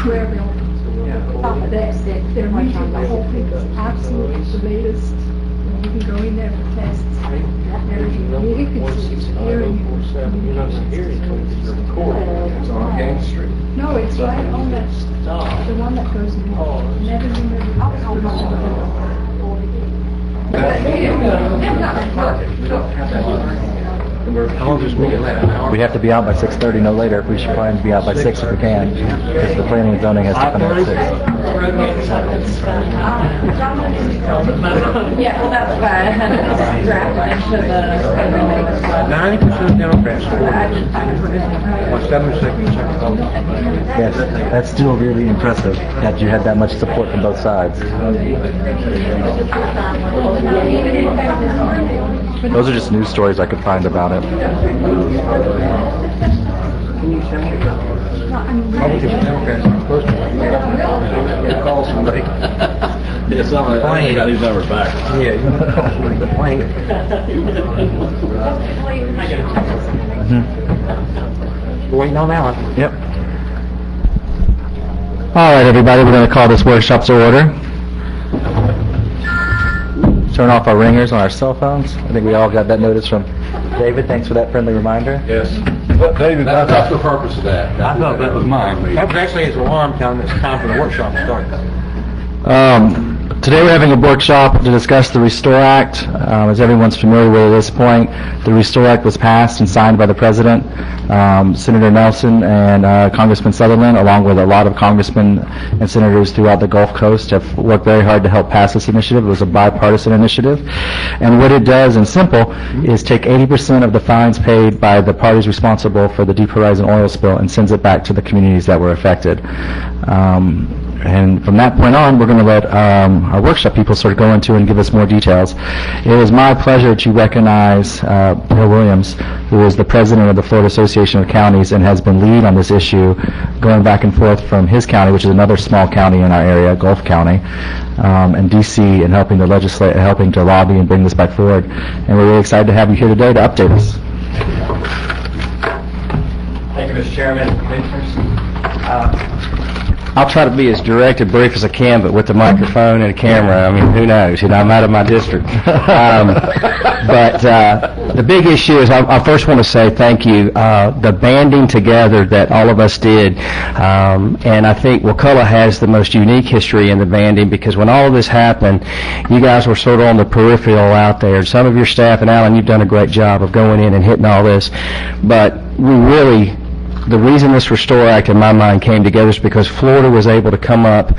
square buildings. Top of that, their music, the whole thing is absolutely the latest. You can go in there for tests. Everything. I mean, you can see it's hearing. You're not hearing because you're recording. It's on Gang Street. No, it's right on that, the one that goes north. Never remember. We have to be out by 6:30, no later. We should try and be out by 6 if we can, because the planning and zoning has to come in at 6. Yeah, well, that's fine. Drafted into the. 90% Democrats support it. 7% vote. Yes, that's still really impressive that you had that much support from both sides. Those are just news stories I could find about it. Republicans and Democrats are supposed to call somebody. Yeah, somebody got these numbers back. Yeah, you can call somebody complain. We're waiting on that one. Yep. All right, everybody, we're going to call this workshop to order. Turn off our ringers on our cell phones. I think we all got that notice from David. Thanks for that friendly reminder. Yes. But David, that's the purpose of that. I thought that was mine. That was actually his alarm telling us it's time for the workshop to start. Today we're having a workshop to discuss the Restore Act. As everyone's familiar with at this point, the Restore Act was passed and signed by the President, Senator Nelson, and Congressman Sutherland, along with a lot of congressmen and senators throughout the Gulf Coast, have worked very hard to help pass this initiative. It was a bipartisan initiative. And what it does, in simple, is take 80% of the fines paid by the parties responsible for the Deep Horizon oil spill and sends it back to the communities that were affected. And from that point on, we're going to let our workshop people sort of go into and give us more details. It is my pleasure to recognize Bill Williams, who is the president of the Florida Association of Counties and has been lead on this issue, going back and forth from his county, which is another small county in our area, Gulf County, and D.C., and helping to legislate, helping to lobby and bring this back forward. And we're really excited to have you here today to update us. Thank you, Mr. Chairman, Commissioners. I'll try to be as direct and brief as I can, but with the microphone and a camera, I mean, who knows? You know, I'm out of my district. But the big issue is I first want to say thank you. The banding together that all of us did, and I think Wakulla has the most unique history in the banding, because when all of this happened, you guys were sort of on the peripheral out there. Some of your staff, and Alan, you've done a great job of going in and hitting all this, but we really... The reason this Restore Act, in my mind, came together is because Florida was able to come up,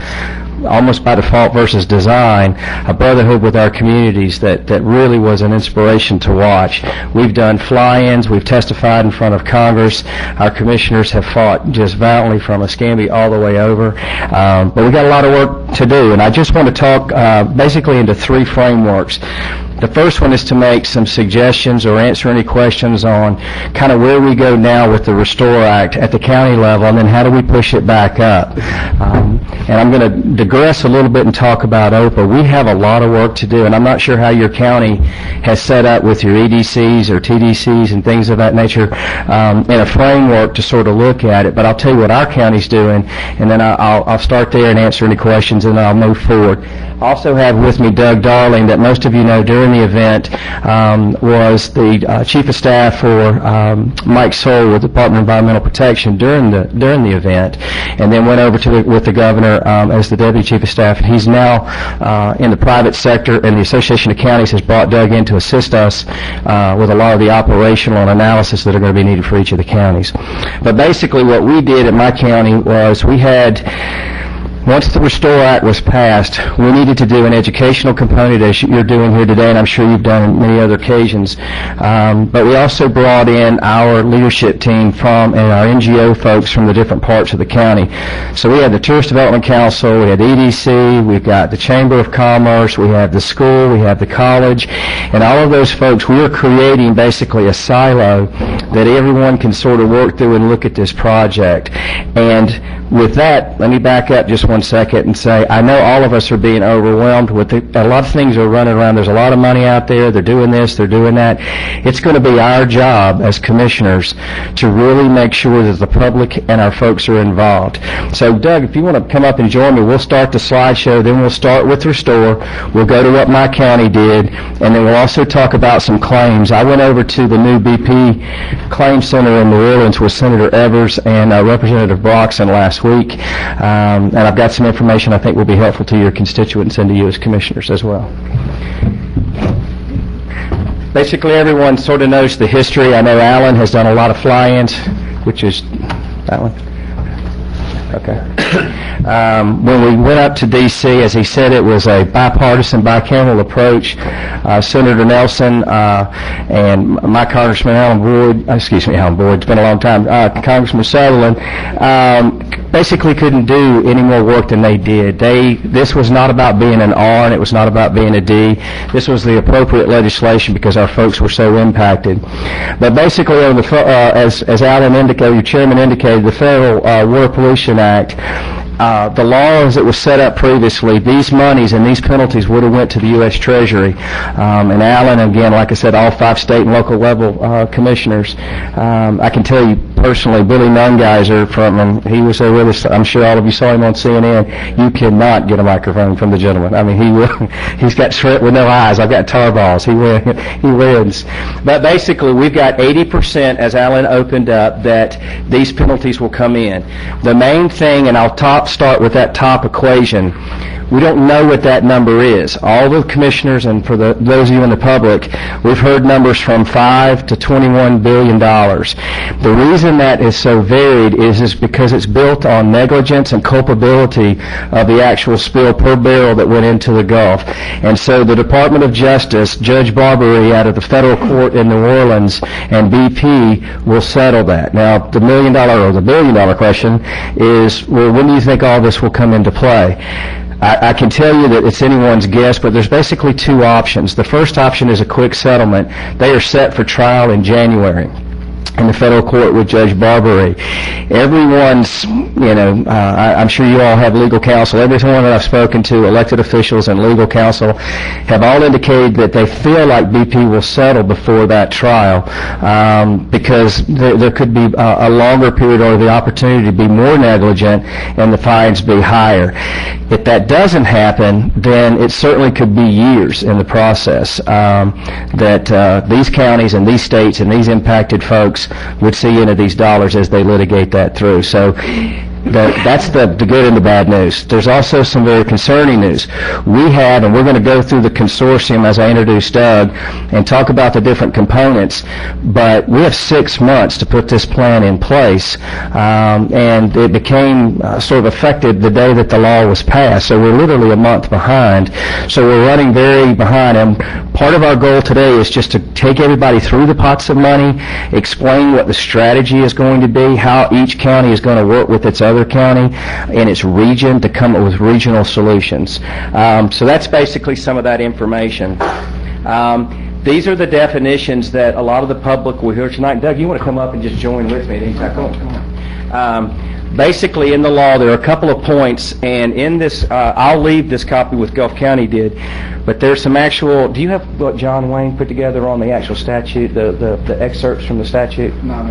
almost by default versus design, a brotherhood with our communities that really was an inspiration to watch. We've done fly-ins, we've testified in front of Congress, our commissioners have fought just valiantly from Escambia all the way over, but we've got a lot of work to do, and I just want to talk basically into three frameworks. The first one is to make some suggestions or answer any questions on kind of where we go now with the Restore Act at the county level, and then how do we push it back up. And I'm going to digress a little bit and talk about OPA. We have a lot of work to do, and I'm not sure how your county has set up with your EDCs or TDCs and things of that nature in a framework to sort of look at it, but I'll tell you what our county's doing, and then I'll start there and answer any questions, and then I'll move forward. I also have with me Doug Darling, that most of you know during the event was the Chief of Staff for Mike Soul with the Department of Environmental Protection during the event, and then went over with the Governor as the Deputy Chief of Staff. And he's now in the private sector, and the Association of Counties has brought Doug in to assist us with a lot of the operational and analysis that are going to be needed for each of the counties. But basically what we did at my county was we had... Once the Restore Act was passed, we needed to do an educational component, as you're doing here today, and I'm sure you've done on many other occasions. But we also brought in our leadership team and our NGO folks from the different parts of the county. So we had the Tourist Development Council, we had EDC, we've got the Chamber of Commerce, we have the school, we have the college, and all of those folks, we were creating basically a silo that everyone can sort of work through and look at this project. And with that, let me back up just 1 second and say, I know all of us are being overwhelmed with a lot of things are running around. There's a lot of money out there. They're doing this, they're doing that. It's going to be our job as commissioners to really make sure that the public and our folks are involved. So, Doug, if you want to come up and join me, we'll start the slideshow, then we'll start with Restore. We'll go to what my county did, and then we'll also talk about some claims. I went over to the new BP Claim Center in New Orleans with Senator Evers and Representative Broxson last week, and I've got some information I think will be helpful to your constituents and to you as commissioners as well. Basically, everyone sort of knows the history. I know Alan has done a lot of fly-ins, which is that one. Okay. When we went up to D.C., as he said, it was a bipartisan, bicameral approach. Senator Nelson and my Congressman Alan Boyd, it's been a long time, Congressman Sutherland, basically couldn't do any more work than they did. This was not about being an R and it was not about being a D. This was the appropriate legislation because our folks were so impacted. But basically, as Alan indicated, your chairman indicated, the Federal Water Pollution Act, the law as it was set up previously, these monies and these penalties would have went to the U.S. Treasury. And Alan, again, like I said, all 5 state and local level commissioners, I can tell you personally, Billy Nungeiser he was there with us. I'm sure all of you saw him on CNN. You cannot get a microphone from the gentleman. I mean, he's got shrimp with no eyes. I've got tar balls. He wins. But basically, we've got 80%, as Alan opened up, that these penalties will come in. The main thing, and I'll start with that top equation, we don't know what that number is. All the commissioners, and for those of you in the public, we've heard numbers from $5 to $21 billion. The reason that is so varied is because it's built on negligence and culpability of the actual spill per barrel that went into the Gulf. And so the Department of Justice, Judge Barbary out of the federal court in New Orleans, and BP will settle that. Now, the $1 million or the $1 billion question is, well, when do you think all this will come into play? I can tell you that it's anyone's guess, but there's basically 2 options. The first option is a quick settlement. They are set for trial in January in the federal court with Judge Barbary. Everyone's, I'm sure you all have legal counsel. Everyone that I've spoken to, elected officials and legal counsel, have all indicated that they feel like BP will settle before that trial because there could be a longer period or the opportunity to be more negligent and the fines be higher. If that doesn't happen, then it certainly could be years in the process that these counties and these states and these impacted folks would see into these dollars as they litigate that through. So that's the good and the bad news. There's also some very concerning news. We have, and we're going to go through the consortium as I introduced Doug and talk about the different components, but we have 6 months to put this plan in place, and it became sort of effective the day that the law was passed, so we're literally a month behind. So we're running very behind, and part of our goal today is just to take everybody through the pots of money, explain what the strategy is going to be, how each county is going to work with its other county in its region to come up with regional solutions. So that's basically some of that information. These are the definitions that a lot of the public will hear tonight. Doug, you want to come up and just join with me? Come on. Basically, in the law, there are a couple of points, and in this, I'll leave this copy with Gulf County did, but there's some actual, do you have what John Wayne put together on the actual statute, the excerpts from the statute? No.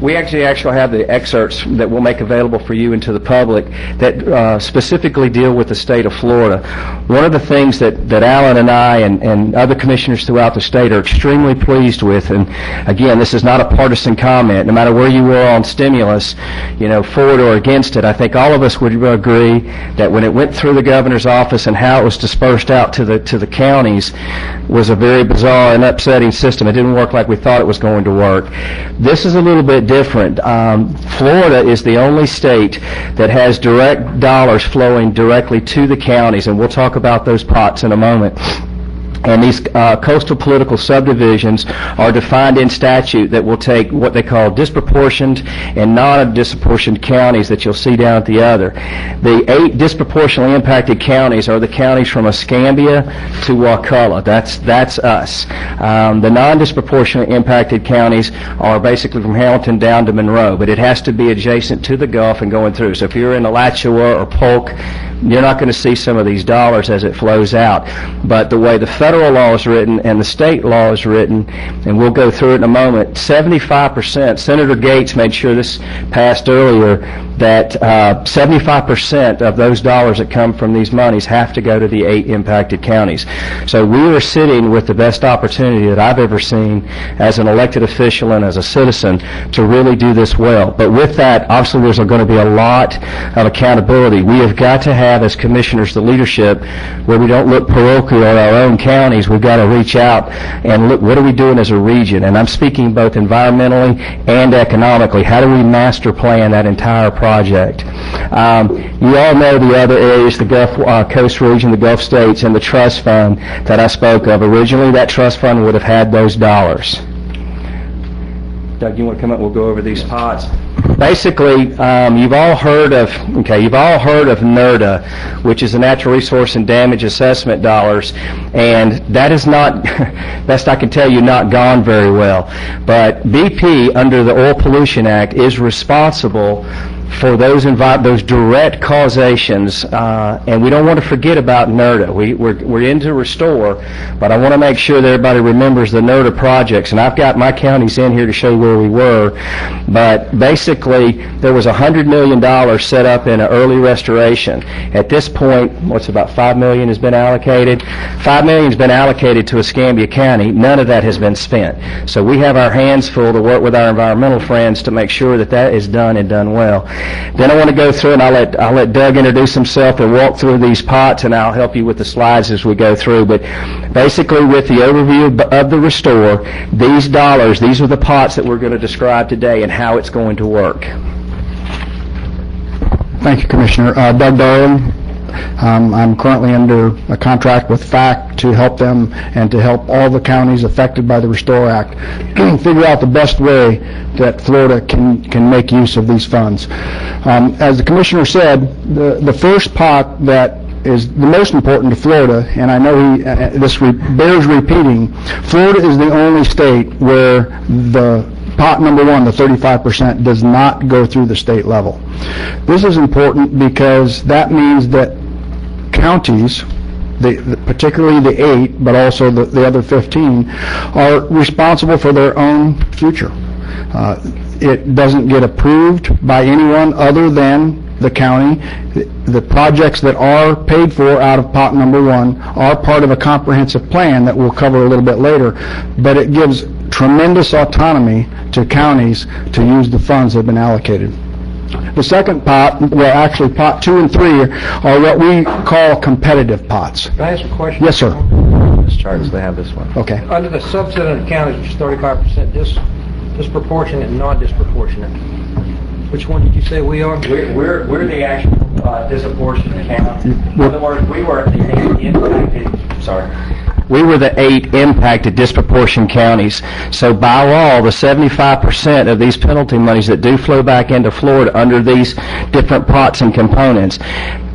We actually have the excerpts that we'll make available for you and to the public that specifically deal with the state of Florida. One of the things that Alan and I and other commissioners throughout the state are extremely pleased with, and again, this is not a partisan comment, no matter where you were on stimulus, for it or against it, I think all of us would agree that when it went through the governor's office and how it was dispersed out to the counties was a very bizarre and upsetting system. It didn't work like we thought it was going to work. This is a little bit different. Florida is the only state that has direct dollars flowing directly to the counties, and we'll talk about those pots in a moment. And these coastal political subdivisions are defined in statute that will take what they call disproportioned and non-disproportioned counties that you'll see down at the other. The 8 disproportionately impacted counties are the counties from Escambia to Wakulla. That's us. The non-disproportionately impacted counties are basically from Hamilton down to Monroe, but it has to be adjacent to the Gulf and going through. So if you're in Alachua or Polk, you're not going to see some of these dollars as it flows out. But the way the federal law is written and the state law is written, and we'll go through it in a moment, 75%, Senator Gates made sure this passed earlier, that 75% of those dollars that come from these monies have to go to the 8 impacted counties. So we are sitting with the best opportunity that I've ever seen as an elected official and as a citizen to really do this well. But with that, obviously there's going to be a lot of accountability. We have got to have, as commissioners, the leadership where we don't look parochial at our own counties. We've got to reach out and look, what are we doing as a region? And I'm speaking both environmentally and economically. How do we master plan that entire project? You all know the other areas, the Gulf Coast region, the Gulf states, and the trust fund that I spoke of. Originally, that trust fund would have had those dollars. Doug, you want to come up? We'll go over these pots. Basically, you've all heard of NRDA, which is the Natural Resource and Damage Assessment dollars, and that is not, best I can tell you, not gone very well. But BP, under the Oil Pollution Act, is responsible for those direct causations, and we don't want to forget about NRDA. We're into restore, but I want to make sure that everybody remembers the NRDA projects, and I've got my counties in here to show you where we were. But basically, there was $100 million set up in an early restoration. At this point, about $5 million has been allocated? $5 million has been allocated to Escambia County. None of that has been spent. So we have our hands full to work with our environmental friends to make sure that that is done and done well. Then I want to go through, and I'll let Doug introduce himself and walk through these pots, and I'll help you with the slides as we go through. But basically, with the overview of the restore, these dollars, these are the pots that we're going to describe today and how it's going to work. Thank you, Commissioner. Doug Darling. I'm currently under a contract with FAC to help them and to help all the counties affected by the Restore Act figure out the best way that Florida can make use of these funds. As the Commissioner said, the first pot that is the most important to Florida, and I know this bears repeating, Florida is the only state where the pot number 1, the 35%, does not go through the state level. This is important because that means that counties, particularly the 8, but also the other 15, are responsible for their own future. It doesn't get approved by anyone other than the county. The projects that are paid for out of pot number 1 are part of a comprehensive plan that we'll cover a little bit later, but it gives tremendous autonomy to counties to use the funds that have been allocated. The second pot, well actually pot 2 and 3, are what we call competitive pots. Can I ask a question? Yes, sir. This charts, they have this one. Okay. Under the subset of the counties, which is 35% disproportionate and non-disproportionate, which one did you say we are? We're the actual disproportionate county. In other words, we were the 8 impacted, we were the 8 impacted disproportionate counties. So by law, the 75% of these penalty monies that do flow back into Florida under these different pots and components,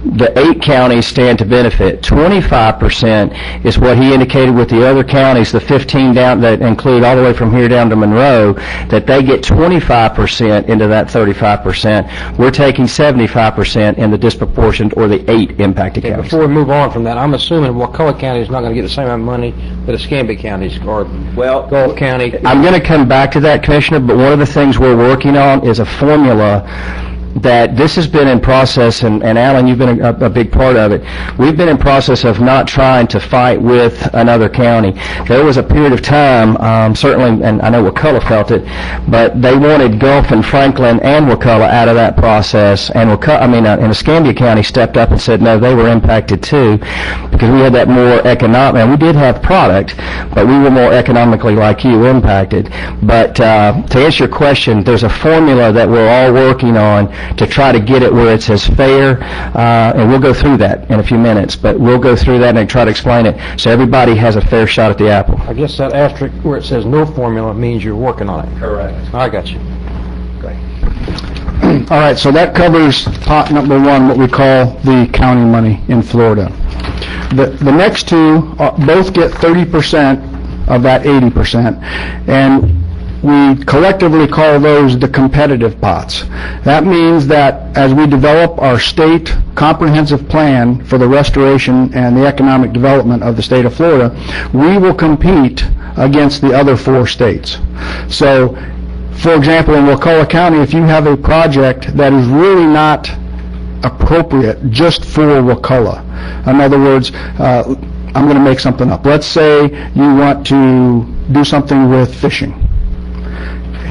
the 8 counties stand to benefit. 25% is what he indicated with the other counties, the 15 down that include all the way from here down to Monroe, that they get 25% into that 35%. We're taking 75% in the disproportionate or the 8 impacted counties. Before we move on from that, I'm assuming Wakulla County is not going to get the same amount of money that Escambia County or Gulf County. I'm going to come back to that, Commissioner, but one of the things we're working on is a formula that this has been in process, and Alan, you've been a big part of it. We've been in process of not trying to fight with another county. There was a period of time, certainly, and I know Wakulla felt it, but they wanted Gulf and Franklin and Wakulla out of that process, and and Escambia County stepped up and said no, they were impacted too, because we had that more economic, and we did have product, but we were more economically like you impacted. But to answer your question, there's a formula that we're all working on to try to get it where it's as fair, and we'll go through that in a few minutes, but we'll go through that and try to explain it so everybody has a fair shot at the apple. I guess that asterisk where it says no formula means you're working on it. Correct. I got you. All right, so that covers pot number one, what we call the county money in Florida. The next two both get 30% of that 80%, and we collectively call those the competitive pots. That means that as we develop our state comprehensive plan for the restoration and the economic development of the state of Florida, we will compete against the other 4 states. So, for example, in Wakulla County, if you have a project that is really not appropriate just for Wakulla, in other words, I'm going to make something up. Let's say you want to do something with fishing.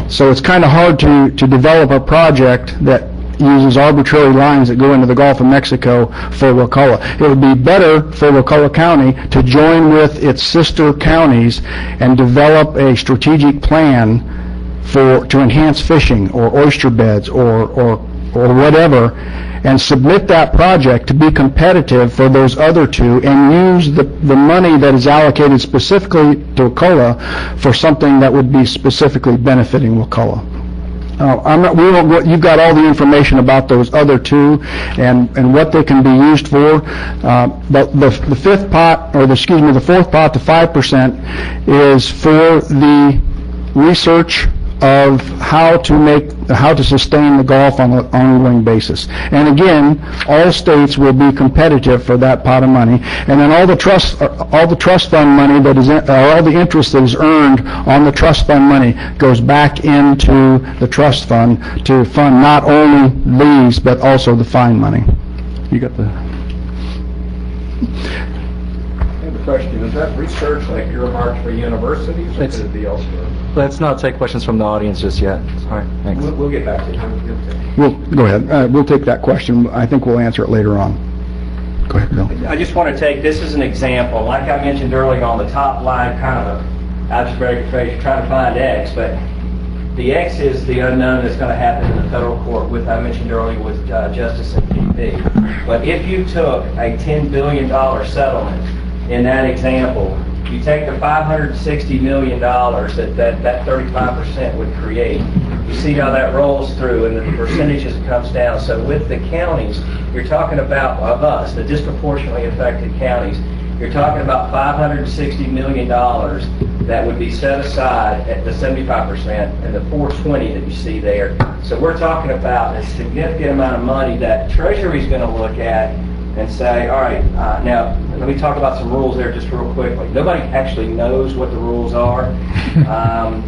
So it's kind of hard to develop a project that uses arbitrary lines that go into the Gulf of Mexico for Wakulla. It would be better for Wakulla County to join with its sister counties and develop a strategic plan to enhance fishing or oyster beds or whatever, and submit that project to be competitive for those other 2, and use the money that is allocated specifically to Wakulla for something that would be specifically benefiting Wakulla. You've got all the information about those other 2 and what they can be used for. But the fourth pot, the 5%, is for the research of how to sustain the Gulf on an ongoing basis. And again, all states will be competitive for that pot of money. And then all the trust fund money that is, all the interest that is earned on the trust fund money goes back into the trust fund to fund not only these, but also the fine money. You got the... Question, is that research like earmarked for universities, or could it be elsewhere? Let's not take questions from the audience just yet. All right, thanks. We'll get back to you. Go ahead. We'll take that question. I think we'll answer it later on. Go ahead, Bill. I just want to take this as an example. Like I mentioned earlier on the top line, kind of a abstract phrase, you're trying to find X, but the X is the unknown that's going to happen in the federal court with, I mentioned earlier, with justice and PP. But if you took a $10 billion settlement in that example, you take the $560 million that 35% would create. You see how that rolls through and the percentages comes down. So with the counties, you're talking about, of us, the disproportionately affected counties, you're talking about $560 million that would be set aside at the 75% and the 420 that you see there. So we're talking about a significant amount of money that Treasury is going to look at and say, all right, now let me talk about some rules there just real quickly. Nobody actually knows what the rules are.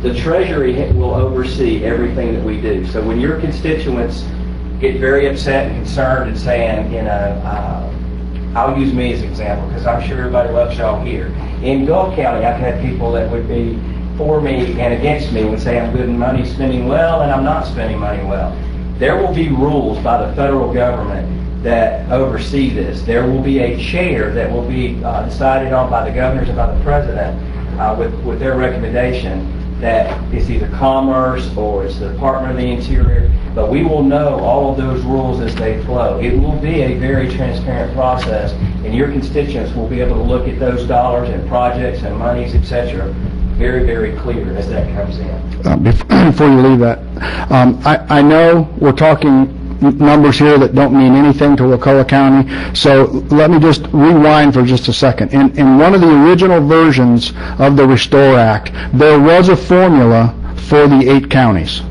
The Treasury will oversee everything that we do. So when your constituents get very upset and concerned and saying, I'll use me as an example because I'm sure everybody loves y'all here. In Gulf County, I've had people that would be for me and against me would say I'm good in money spending well and I'm not spending money well. There will be rules by the federal government that oversee this. There will be a chair that will be decided on by the governors and by the president with their recommendation that is either Commerce or it's the Department of the Interior, but we will know all of those rules as they flow. It will be a very transparent process, and your constituents will be able to look at those dollars and projects and monies, etc., very, very clear as that comes in. Before you leave that, I know we're talking numbers here that don't mean anything to Wakulla County, so let me just rewind for just a second. In one of the original versions of the Restore Act, there was a formula for the 8 counties.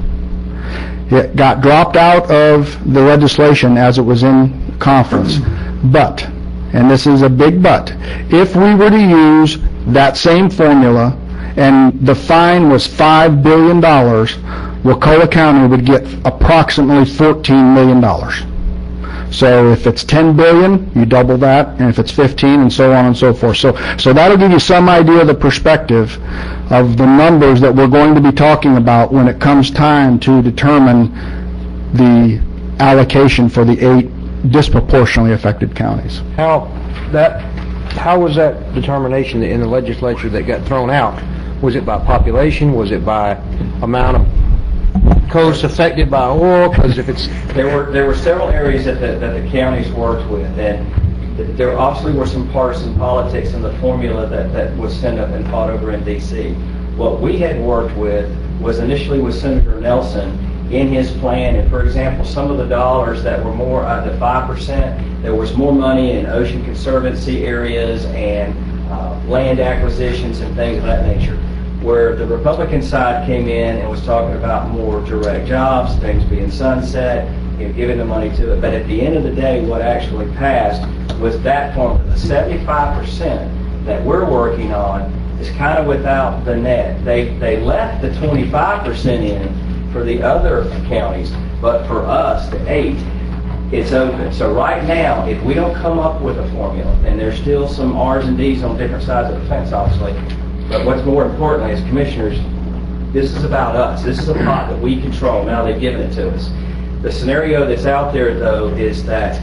It got dropped out of the legislation as it was in conference. But, and this is a big but, if we were to use that same formula and the fine was $5 billion, Wakulla County would get approximately $14 million. So if it's $10 billion, you double that, and if it's 15, and so on and so forth. So that'll give you some idea of the perspective of the numbers that we're going to be talking about when it comes time to determine the allocation for the 8 disproportionately affected counties. How that how was that determination in the legislature that got thrown out? Was it by population? Was it by amount of coasts affected by oil? Because if it's... There were several areas that the counties worked with, and there obviously were some partisan politics in the formula that was sent up and fought over in D.C. What we had worked with was initially with Senator Nelson in his plan, and for example, some of the dollars that were more, the 5%, there was more money in ocean conservancy areas and land acquisitions and things of that nature. Where the Republican side came in and was talking about more direct jobs, things being sunset, giving the money to it. But at the end of the day, what actually passed was that formula. The 75% that we're working on is kind of without the net. They left the 25% in for the other counties, but for us, the 8, it's open. So right now, if we don't come up with a formula, and there's still some R's and D's on different sides of the fence, obviously, but what's more importantly, as commissioners, this is about us. This is a pot that we control. Now they've given it to us. The scenario that's out there, though, is that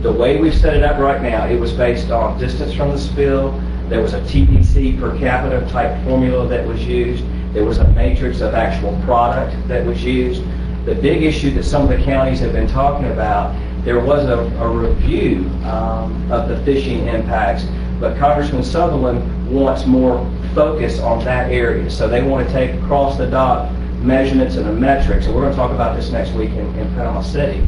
the way we've set it up right now, it was based on distance from the spill. There was a TPC per capita type formula that was used. There was a matrix of actual product that was used. The big issue that some of the counties have been talking about, there was a review of the fishing impacts, but Congressman Sutherland wants more focus on that area. So they want to take across the dock measurements and the metrics, and we're going to talk about this next week in Panama City.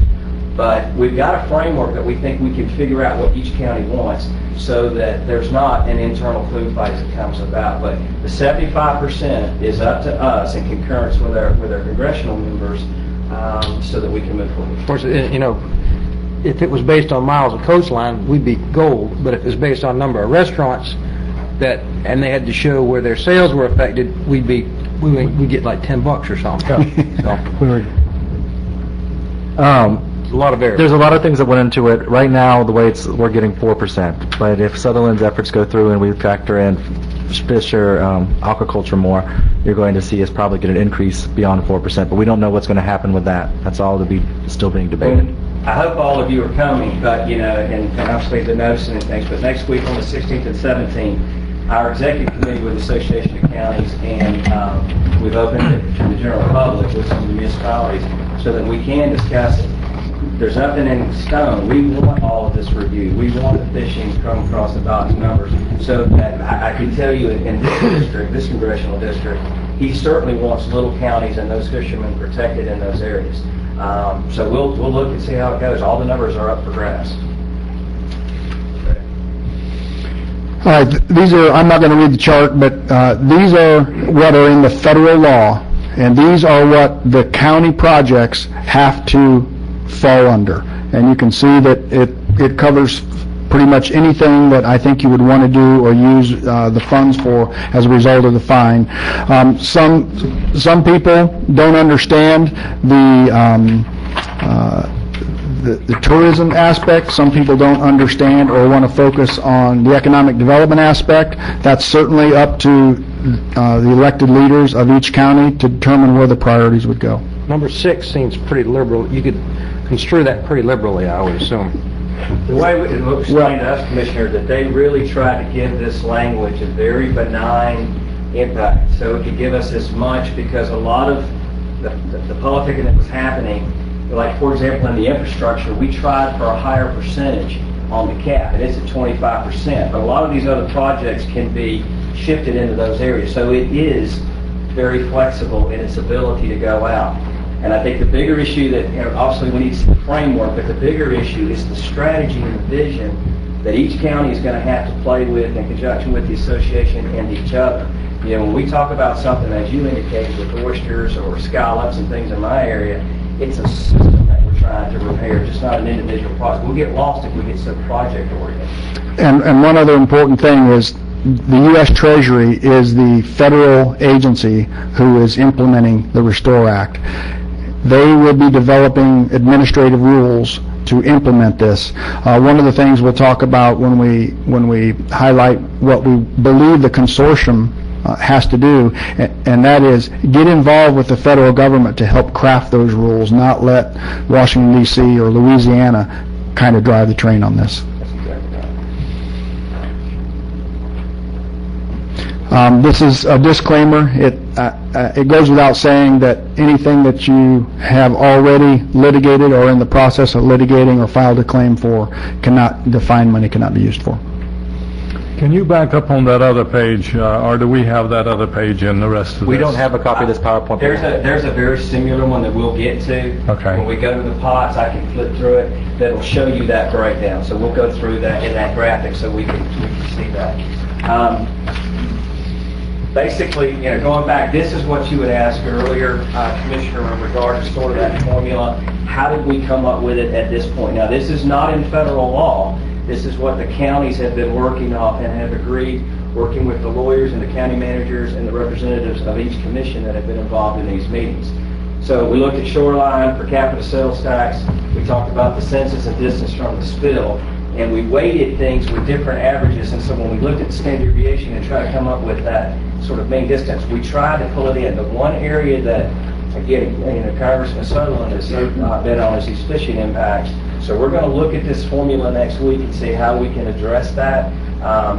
But we've got a framework that we think we can figure out what each county wants so that there's not an internal food fight that comes about. But the 75% is up to us in concurrence with our congressional members so that we can move forward. Of course, you know, if it was based on miles of coastline, we'd be gold. But if it's based on number of restaurants and they had to show where their sales were affected, we'd get like $10 or something. A lot of variables. There's a lot of things that went into it. Right now, the way we're getting 4%. But if Sutherland's efforts go through and we factor in fish or aquaculture more, you're going to see us probably get an increase beyond 4%. But we don't know what's going to happen with that. That's all to be still being debated. I hope all of you are coming, but and obviously the noticing and things. But next week on the 16th and 17th, our executive committee with the Association of Counties, and we've opened it to the general public with some of the municipalities so that we can discuss it. There's nothing in stone. We want all of this review. We want the fishing to come across the dock's numbers so that I can tell you in this district, this congressional district, he certainly wants little counties and those fishermen protected in those areas. So we'll look and see how it goes. All the numbers are up for grabs. All right, these are, I'm not going to read the chart, but these are what are in the federal law, and these are what the county projects have to fall under. And you can see that it covers pretty much anything that I think you would want to do or use the funds for as a result of the fine. Some people don't understand the tourism aspect. Some people don't understand or want to focus on the economic development aspect. That's certainly up to the elected leaders of each county to determine where the priorities would go. Number 6 seems pretty liberal. You could construe that pretty liberally, I would assume. The way it was explained to us, Commissioner, that they really tried to give this language a very benign impact, so it could give us as much, because a lot of the politicking that was happening, like for example in the infrastructure, we tried for a higher percentage on the cap, and it's at 25%, but a lot of these other projects can be shifted into those areas, so it is very flexible in its ability to go out. And I think the bigger issue that, obviously we need some framework, but the bigger issue is the strategy and the vision that each county is going to have to play with in conjunction with the association and each other. When we talk about something, as you indicated, with oysters or scallops and things in my area, it's a system that we're trying to repair, just not an individual project. We'll get lost if we get so project-oriented. And one other important thing is the U.S. Treasury is the federal agency who is implementing the Restore Act. They will be developing administrative rules to implement this. One of the things we'll talk about when we highlight what we believe the consortium has to do, and that is get involved with the federal government to help craft those rules, not let Washington, D.C. or Louisiana kind of drive the train on this. This is a disclaimer. It goes without saying that anything that you have already litigated or in the process of litigating or filed a claim for the fine money cannot be used for. Can you back up on that other page, or do we have that other page in the rest of this? We don't have a copy of this PowerPoint. There's a very similar one that we'll get to. Okay. When we go to the pots, I can flip through it, that'll show you that breakdown. So we'll go through that in that graphic so we can see that. Basically, going back, this is what you had asked earlier, Commissioner, in regard to sort of that formula. How did we come up with it at this point? Now, this is not in federal law. This is what the counties have been working off and have agreed, working with the lawyers and the county managers and the representatives of each commission that have been involved in these meetings. So we looked at shoreline, per capita sales tax, we talked about the census and distance from the spill, and we weighted things with different averages. And so when we looked at standard deviation and tried to come up with that sort of mean distance, we tried to pull it in. The one area that, again, Congressman Sutherland has been on is these fishing impacts. So we're going to look at this formula next week and see how we can address that.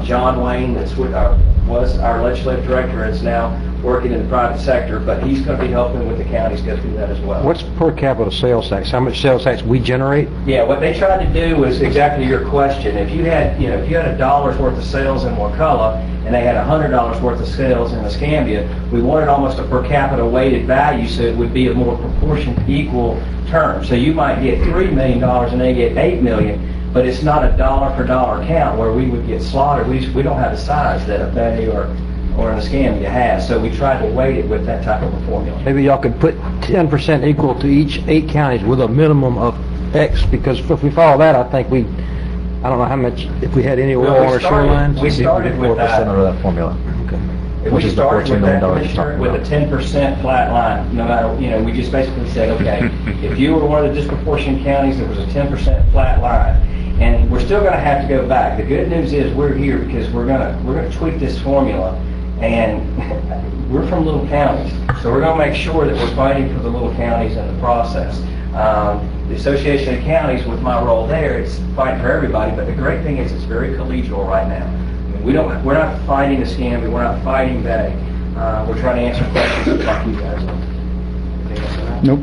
John Wayne, was our legislative director, is now working in the private sector, but he's going to be helping with the counties go through that as well. What's per capita sales tax? How much sales tax we generate? Yeah, what they tried to do was exactly your question. If you had $1 worth of sales in Wakulla and they had $100 worth of sales in Escambia, we wanted almost a per capita weighted value so it would be a more proportion equal term. So you might get $3 million and they get $8 million, but it's not a dollar for dollar count where we would get slaughtered. We don't have the size that a Betty or an Escambia has, so we tried to weight it with that type of a formula. Maybe y'all could put 10% equal to each 8 counties with a minimum of X, because if we follow that, I think I don't know how much, if we had any oil on our shorelines. We started with 4% under that formula. Okay. We is the started $14 with that, million you're Commissioner, talking with a about. 10% flat line. No matter, we just basically said, okay, if you were one of the disproportionate counties, there was a 10% flat line. And we're still going to have to go back. The good news is we're here because we're going to tweak this formula. And we're from little counties, so we're going to make sure that we're fighting for the little counties in the process. The Association of Counties, with my role there, it's fighting for everybody, but the great thing is it's very collegial right now. I mean, we're not fighting Escambia, we're not fighting Bay. We're trying to answer questions like you guys are. Nope.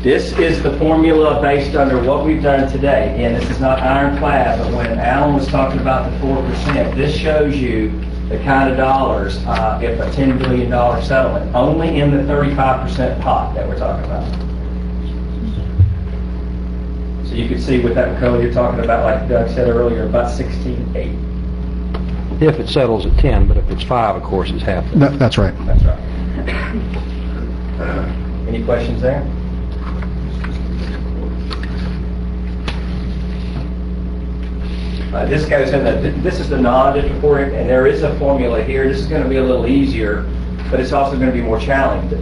This is the formula based under what we've done today. And this is not ironclad, but when Alan was talking about the 4%, this shows you the kind of dollars if a $10 billion settlement, only in the 35% pot that we're talking about. So you can see with that code you're talking about, like Doug said earlier, about 16.8. If it settles at 10, but if it's 5, of course, it's half. That's right. That's right. Any questions there? This goes in this is the non-district report, and there is a formula here. This is going to be a little easier, but it's also going to be more challenging.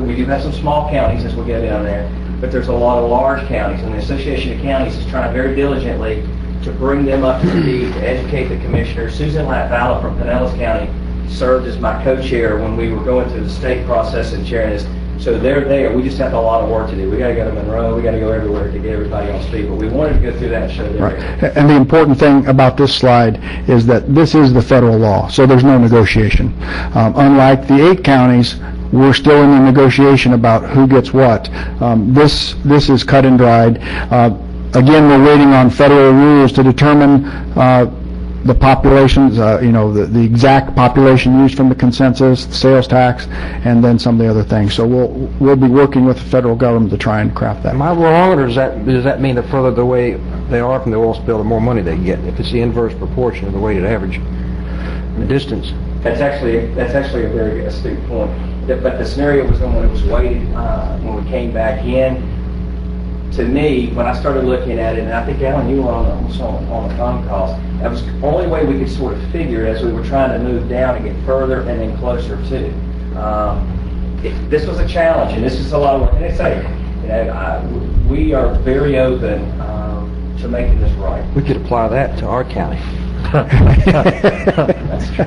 We do have some small counties as we get down there, but there's a lot of large counties, and the Association of Counties is trying very diligently to bring them up to speed, to educate the commissioners. Susan Latvala from Pinellas County served as my co-chair when we were going through the state process and chairing this. So they're there. We just have a lot of work to do. We got to go to Monroe. We got to go everywhere to get everybody on speed. But we wanted to go through that and show them. Right. And the important thing about this slide is that this is the federal law, so there's no negotiation. Unlike the 8 counties, we're still in the negotiation about who gets what. This is cut and dried. Again, we're waiting on federal rules to determine the populations, the exact population used from the consensus, the sales tax, and then some of the other things. So we'll be working with the federal government to try and craft that. Am I wrong, or does that mean the further away they are from the oil spill, the more money they get? If it's the inverse proportion of the weighted average, the distance. That's actually a very astute point. But the scenario was when it was weighted when we came back in. To me, when I started looking at it, and I think Alan, you were on the phone calls, that was the only way we could sort of figure as we were trying to move down and get further and then closer to. This was a challenge, and this is a lot of work. And we are very open to making this right. We could apply that to our county. That's true.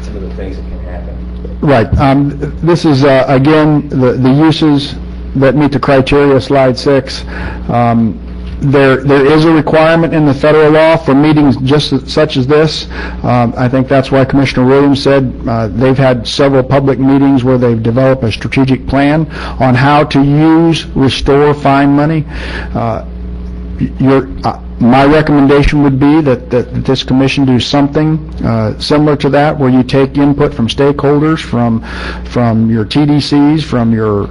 Some of the things that can happen. Right. This is, again, the uses that meet the criteria, slide 6. There is a requirement in the federal law for meetings just such as this. I think that's why Commissioner Williams said they've had several public meetings where they've developed a strategic plan on how to use, restore, find money. My recommendation would be that this commission do something similar to that, where you take input from stakeholders, from your TDCs, from your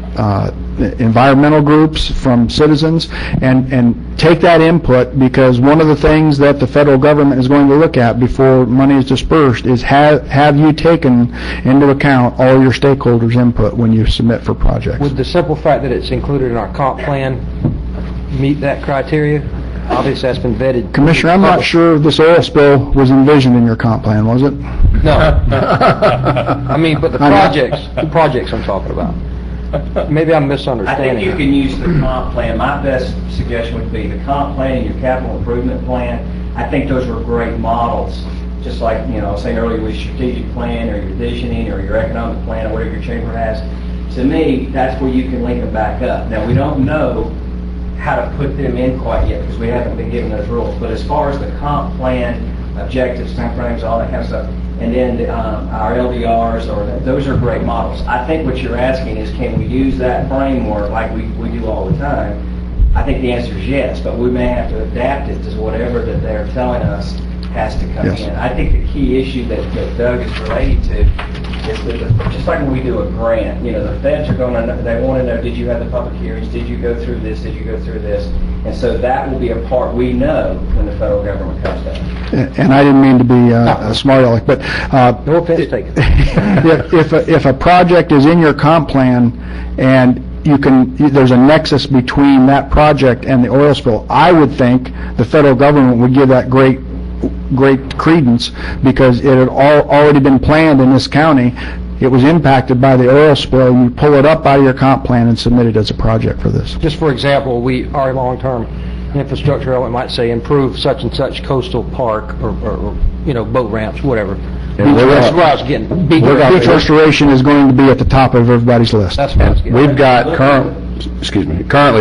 environmental groups, from citizens, and take that input, because one of the things that the federal government is going to look at before money is dispersed is have you taken into account all your stakeholders' input when you submit for projects. Would the simple fact that it's included in our comp plan meet that criteria? Obviously, that's been vetted. Commissioner, I'm not sure this oil spill was envisioned in your comp plan, was it? No. I mean, but the projects I'm talking about. Maybe I'm I misunderstanding. think you can use the comp plan. My best suggestion would be the comp plan and your capital improvement plan. I think those were great models. Just like, I was saying earlier with strategic plan or your visioning or your economic plan or whatever your chamber has. To me, that's where you can link them back up. Now, we don't know how to put them in quite yet because we haven't been given those rules. But as far as the comp plan, objectives, timeframes, all that kind of stuff, and then our LDRs, those are great models. I think what you're asking is, can we use that framework like we do all the time? I think the answer is yes, but we may have to adapt it to whatever that they're telling us has to come in. I think the key issue that Doug is relating to is that just like when we do a grant, the feds are going to, they want to know, did you have the public hearings? Did you go through this? Did you go through this? And so that will be a part we know when the federal government comes down. And I didn't mean to be a smart aleck, but No offense taken. if a project is in your comp plan and there's a nexus between that project and the oil spill, I would think the federal government would give that great credence, because it had already been planned in this county. It was impacted by the oil spill. You pull it up out of your comp plan and submit it as a project for this. Just for example, our long-term infrastructure element might say improve such and such coastal park or boat ramps, whatever. That's where I was getting. Beach Restoration is going to be at the top of everybody's list. That's what I was getting. We've got currently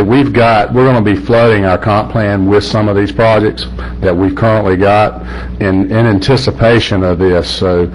we're going to be flooding our comp plan with some of these projects that we've currently got in anticipation of this. So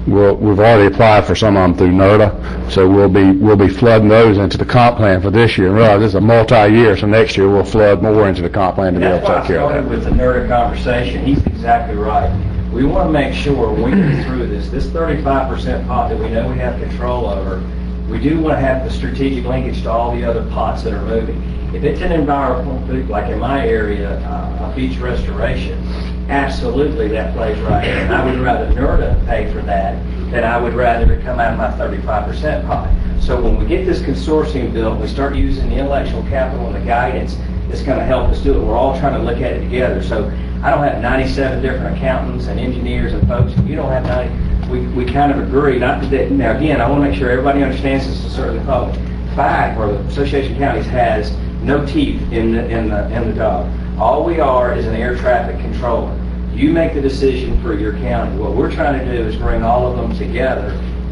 we've already applied for some of them through NERDA. So we'll be flooding those into the comp plan for this year. And realize this is a multi-year, so next year we'll flood more into the comp plan to be able to take care of that. That's why I started with the NERDA conversation. He's exactly right. We want to make sure when we get through this 35% pot that we know we have control over, we do want to have the strategic linkage to all the other pots that are moving. If it's an environmental, like in my area, a beach restoration, absolutely that plays right in. And I would rather NERDA pay for that than I would rather it come out of my 35% pot. So when we get this consortium built, we start using the intellectual capital and the guidance that's going to help us do it. We're all trying to look at it together. So I don't have 97 different accountants and engineers and folks. You don't have 90. We kind of agree. Not that, now again, I want to make sure everybody understands this to serve the public. FACT, or the Association of Counties, has no teeth in the dog. All we are is an air traffic controller. You make the decision for your county. What we're trying to do is bring all of them together,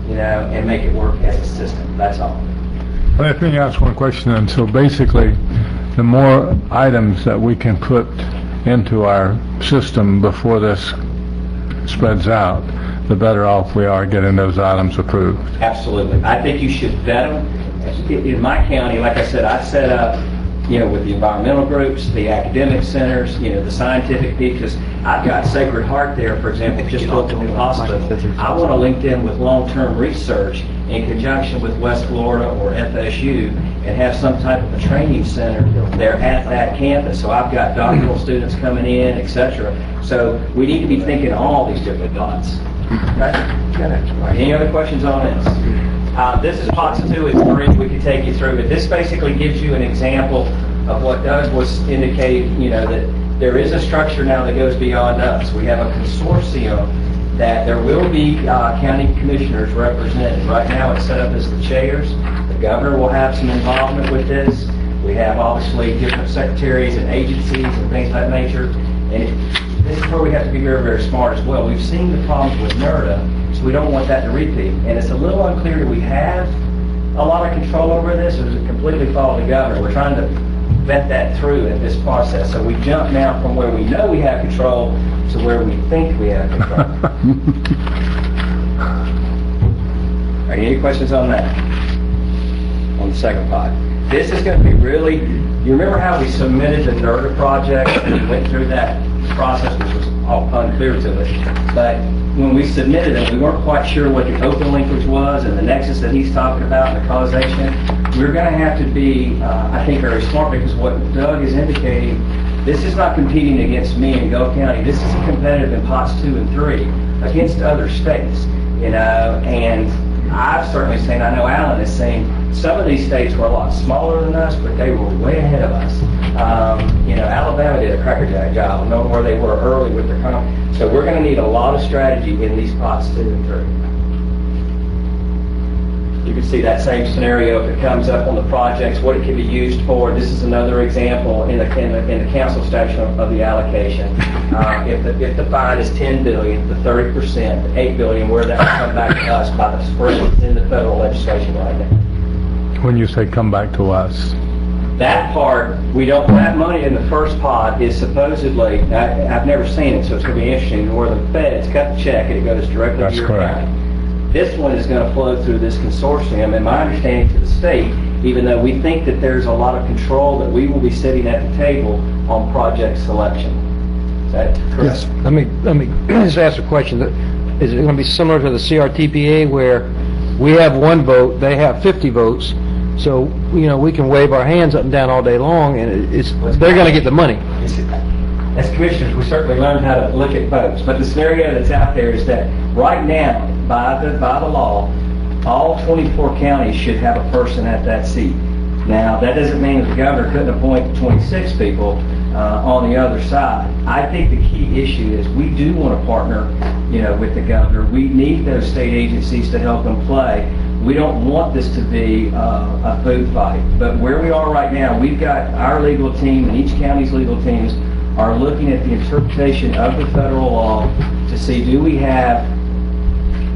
and make it work as a system. That's all. Let me ask one question then. So basically, the more items that we can put into our system before this spreads out, the better off we are getting those items approved. Absolutely. I think you should vet them. In my county, like I said, I set up, with the environmental groups, the academic centers, the scientific because I've got Sacred Heart there, for example, just built a new hospital. I want to link them with long-term research in conjunction with West Florida or FSU and have some type of a training center there at that campus. So I've got doctoral students coming in, etc. So we need to be thinking all these different pots. Okay? Any other questions on this? This is pots 2 and 3. We could take you through, but this basically gives you an example of what Doug was indicating, that there is a structure now that goes beyond us. We have a consortium that there will be county commissioners represented. Right now it's set up as the chairs. The governor will have some involvement with this. We have obviously different secretaries and agencies and things of that nature. And this is where we have to be very, very smart as well. We've seen the problems with NERDA, so we don't want that to repeat. And it's a little unclear, do we have a lot of control over this, or does it completely follow the governor? We're trying to vet that through in this process. So we jump now from where we know we have control to where we think we have control. Are there any questions on that? On the second part. This is going to be really, you remember how we submitted the NERDA project and we went through that process, which was all unclear to us. But when we submitted it, we weren't quite sure what the open linkage was and the nexus that he's talking about and the causation. We're going to have to be, I think, very smart, because what Doug is indicating, this is not competing against me in Gulf County. This is competitive in pots 2 and 3 against other states, you know, and I've certainly seen, I know Alan has seen, some of these states were a lot smaller than us, but they were way ahead of us. You know, Alabama did a crackerjack job, knowing where they were early with their so we're going to need a lot of strategy in these pots 2 and 3. You can see that same scenario if it comes up on the projects, what it can be used for. This is another example in the council section of the allocation. If the fine is $10 billion, the 30%, the $8 billion, where that will come back to us by the spring in the federal legislation right now. When you say come back to us? That part, we don't, that money in the first pot is supposedly, I've never seen it, so it's going to be interesting, where the feds cut the check and it goes directly to your county. This one is going to flow through this consortium, and my understanding to the state, even though we think that there's a lot of control, that we will be sitting at the table on project selection. Is that correct? Yes. Let me just ask a question. Is it going to be similar to the CRTPA, where we have 1 vote, they have 50 votes, so, you know, we can wave our hands up and down all day long, and they're going to get the money? As commissioners, we certainly learned how to look at votes, but the scenario that's out there is that right now, by the law, all 24 counties should have a person at that seat. Now, that doesn't mean that the governor couldn't appoint 26 people on the other side. I think the key issue is we do want to partner, you know, with the governor. We need those state agencies to help them play. We don't want this to be a food fight. But where we are right now, we've got our legal team and each county's legal teams are looking at the interpretation of the federal law to see, do we have,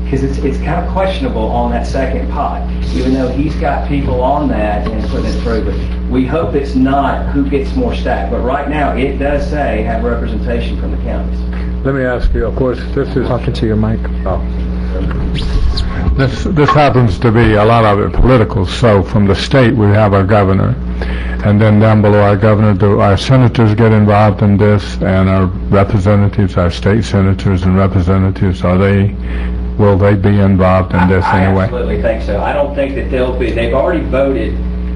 because it's kind of questionable on that second pot, even though he's got people on that and putting it through. But we hope it's not who gets more stacked. But right now, it does say have representation from the counties. Let me ask you, of course, this is... Talking to your mic. This happens to be, a lot of it political, so from the state we have our governor, and then down below our governor, do our senators get involved in this, and our representatives, our state senators and representatives, will they be involved in this anyway? I absolutely think so. I don't think that they'll be, they've already voted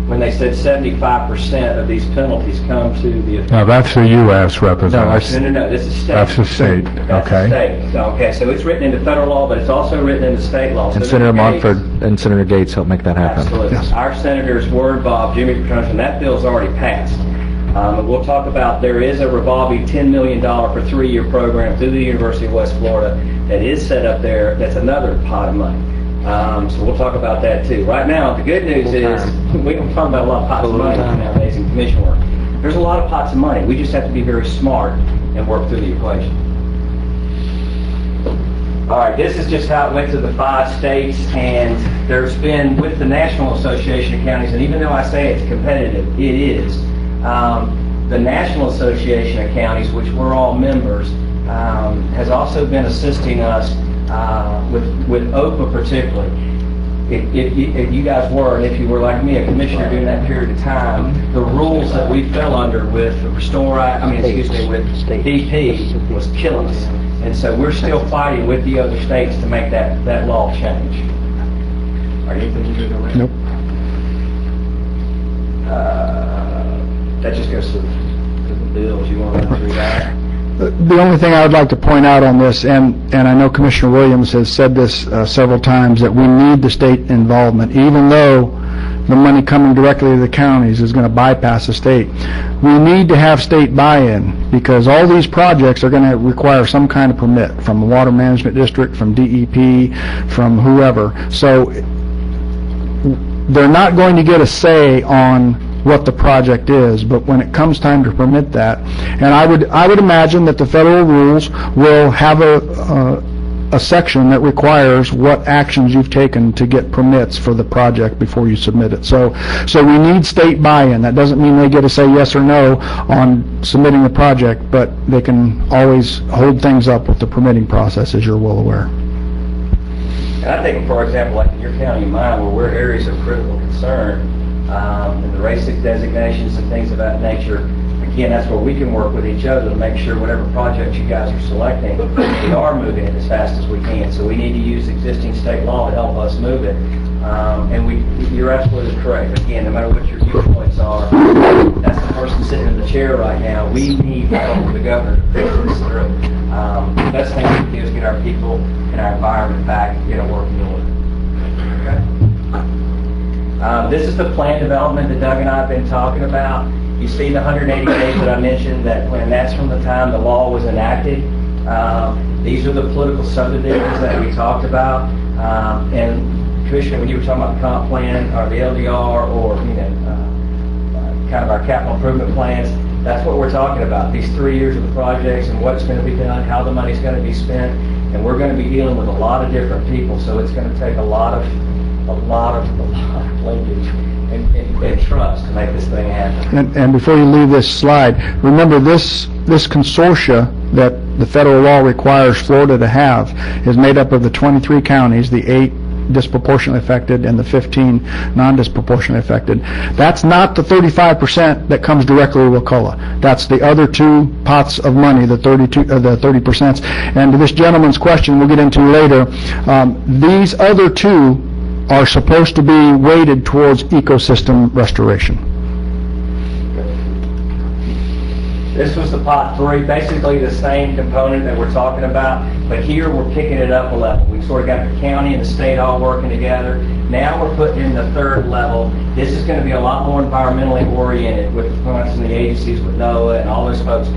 when they said 75% of these penalties come to the... Now, that's the U.S. representative. No, this is state. That's the state, That's okay. the state. Okay, so it's written into federal law, but it's also written into state law. And So Senator there's Montford and Senator Gates helped make that happen. Absolutely. Our senators were involved, Jimmy Petrone, and that bill's already passed. We'll talk about, there is a revolving $10 million for 3-year program through the University of West Florida that is set up there. That's another pot of money. So we'll talk about that too. Right now, the good news is, we're talking about a lot of pots of money nowadays in commission work. There's a lot of pots of money. We just have to be very smart and work through the equation. All right, this is just how it went to the 5 states, and there's been, with the National Association of Counties, and even though I say it's competitive, it is. The National Association of Counties, which we're all members, has also been assisting us with OPA particularly. If you guys were, and if you were like me, a commissioner during that period of time, the rules that we fell under with with BP was killing us. And so we're still fighting with the other states to make that law change. Are you anything you do to that? Nope. That just goes to the bills. You want to run through that? The only thing I would like to point out on this, and I know Commissioner Williams has said this several times, that we need the state involvement, even though the money coming directly to the counties is going to bypass the state. We need to have state buy-in, because all these projects are going to require some kind of permit from the Water Management District, from DEP, from whoever. So they're not going to get a say on what the project is, but when it comes time to permit that, and I would imagine that the federal rules will have a a section that requires what actions you've taken to get permits for the project before you submit it. So we need state buy-in. That doesn't mean they get to say yes or no on submitting the project, but they can always hold things up with the permitting process, as you're well aware. And I think, for example, like in your county and mine, where we're areas of critical concern, and the race designations and things of that nature, again, that's where we can work with each other to make sure whatever project you guys are selecting, we are moving it as fast as we can. So we need to use existing state law to help us move it. And you're absolutely correct. Again, no matter what your viewpoints are, that's the person sitting in the chair right now. We need help with the governor to push this through. The best thing we can do is get our people and our environment back and get a working order. Okay? This is the plan development that Doug and I have been talking about. You see the 180 days that I mentioned, and that's from the time the law was enacted. These are the political subdivisions that we talked about. And Commissioner, when you were talking about the comp plan or the LDR or kind of our capital improvement plans, that's what we're talking about. These 3 years of the projects and what's going to be done, how the money's going to be spent, and we're going to be dealing with a lot of different people. So it's going to take a lot of linkage and trust to make this thing happen. And before you leave this slide, remember this consortia that the federal law requires Florida to have is made up of the 23 counties, the 8 disproportionately affected and the 15 non-disproportionately affected. That's not the 35% that comes directly to Wakulla. That's the other 2 pots of money, the 30%. And to this gentleman's question we'll get into later, these other 2 are supposed to be weighted towards ecosystem restoration. This was the pot 3, basically the same component that we're talking about, but here we're picking it up a level. We've sort of got the county and the state all working together. Now we're putting in the 3rd level. This is going to be a lot more environmentally oriented with the funds and the agencies, with NOAA and all those folks.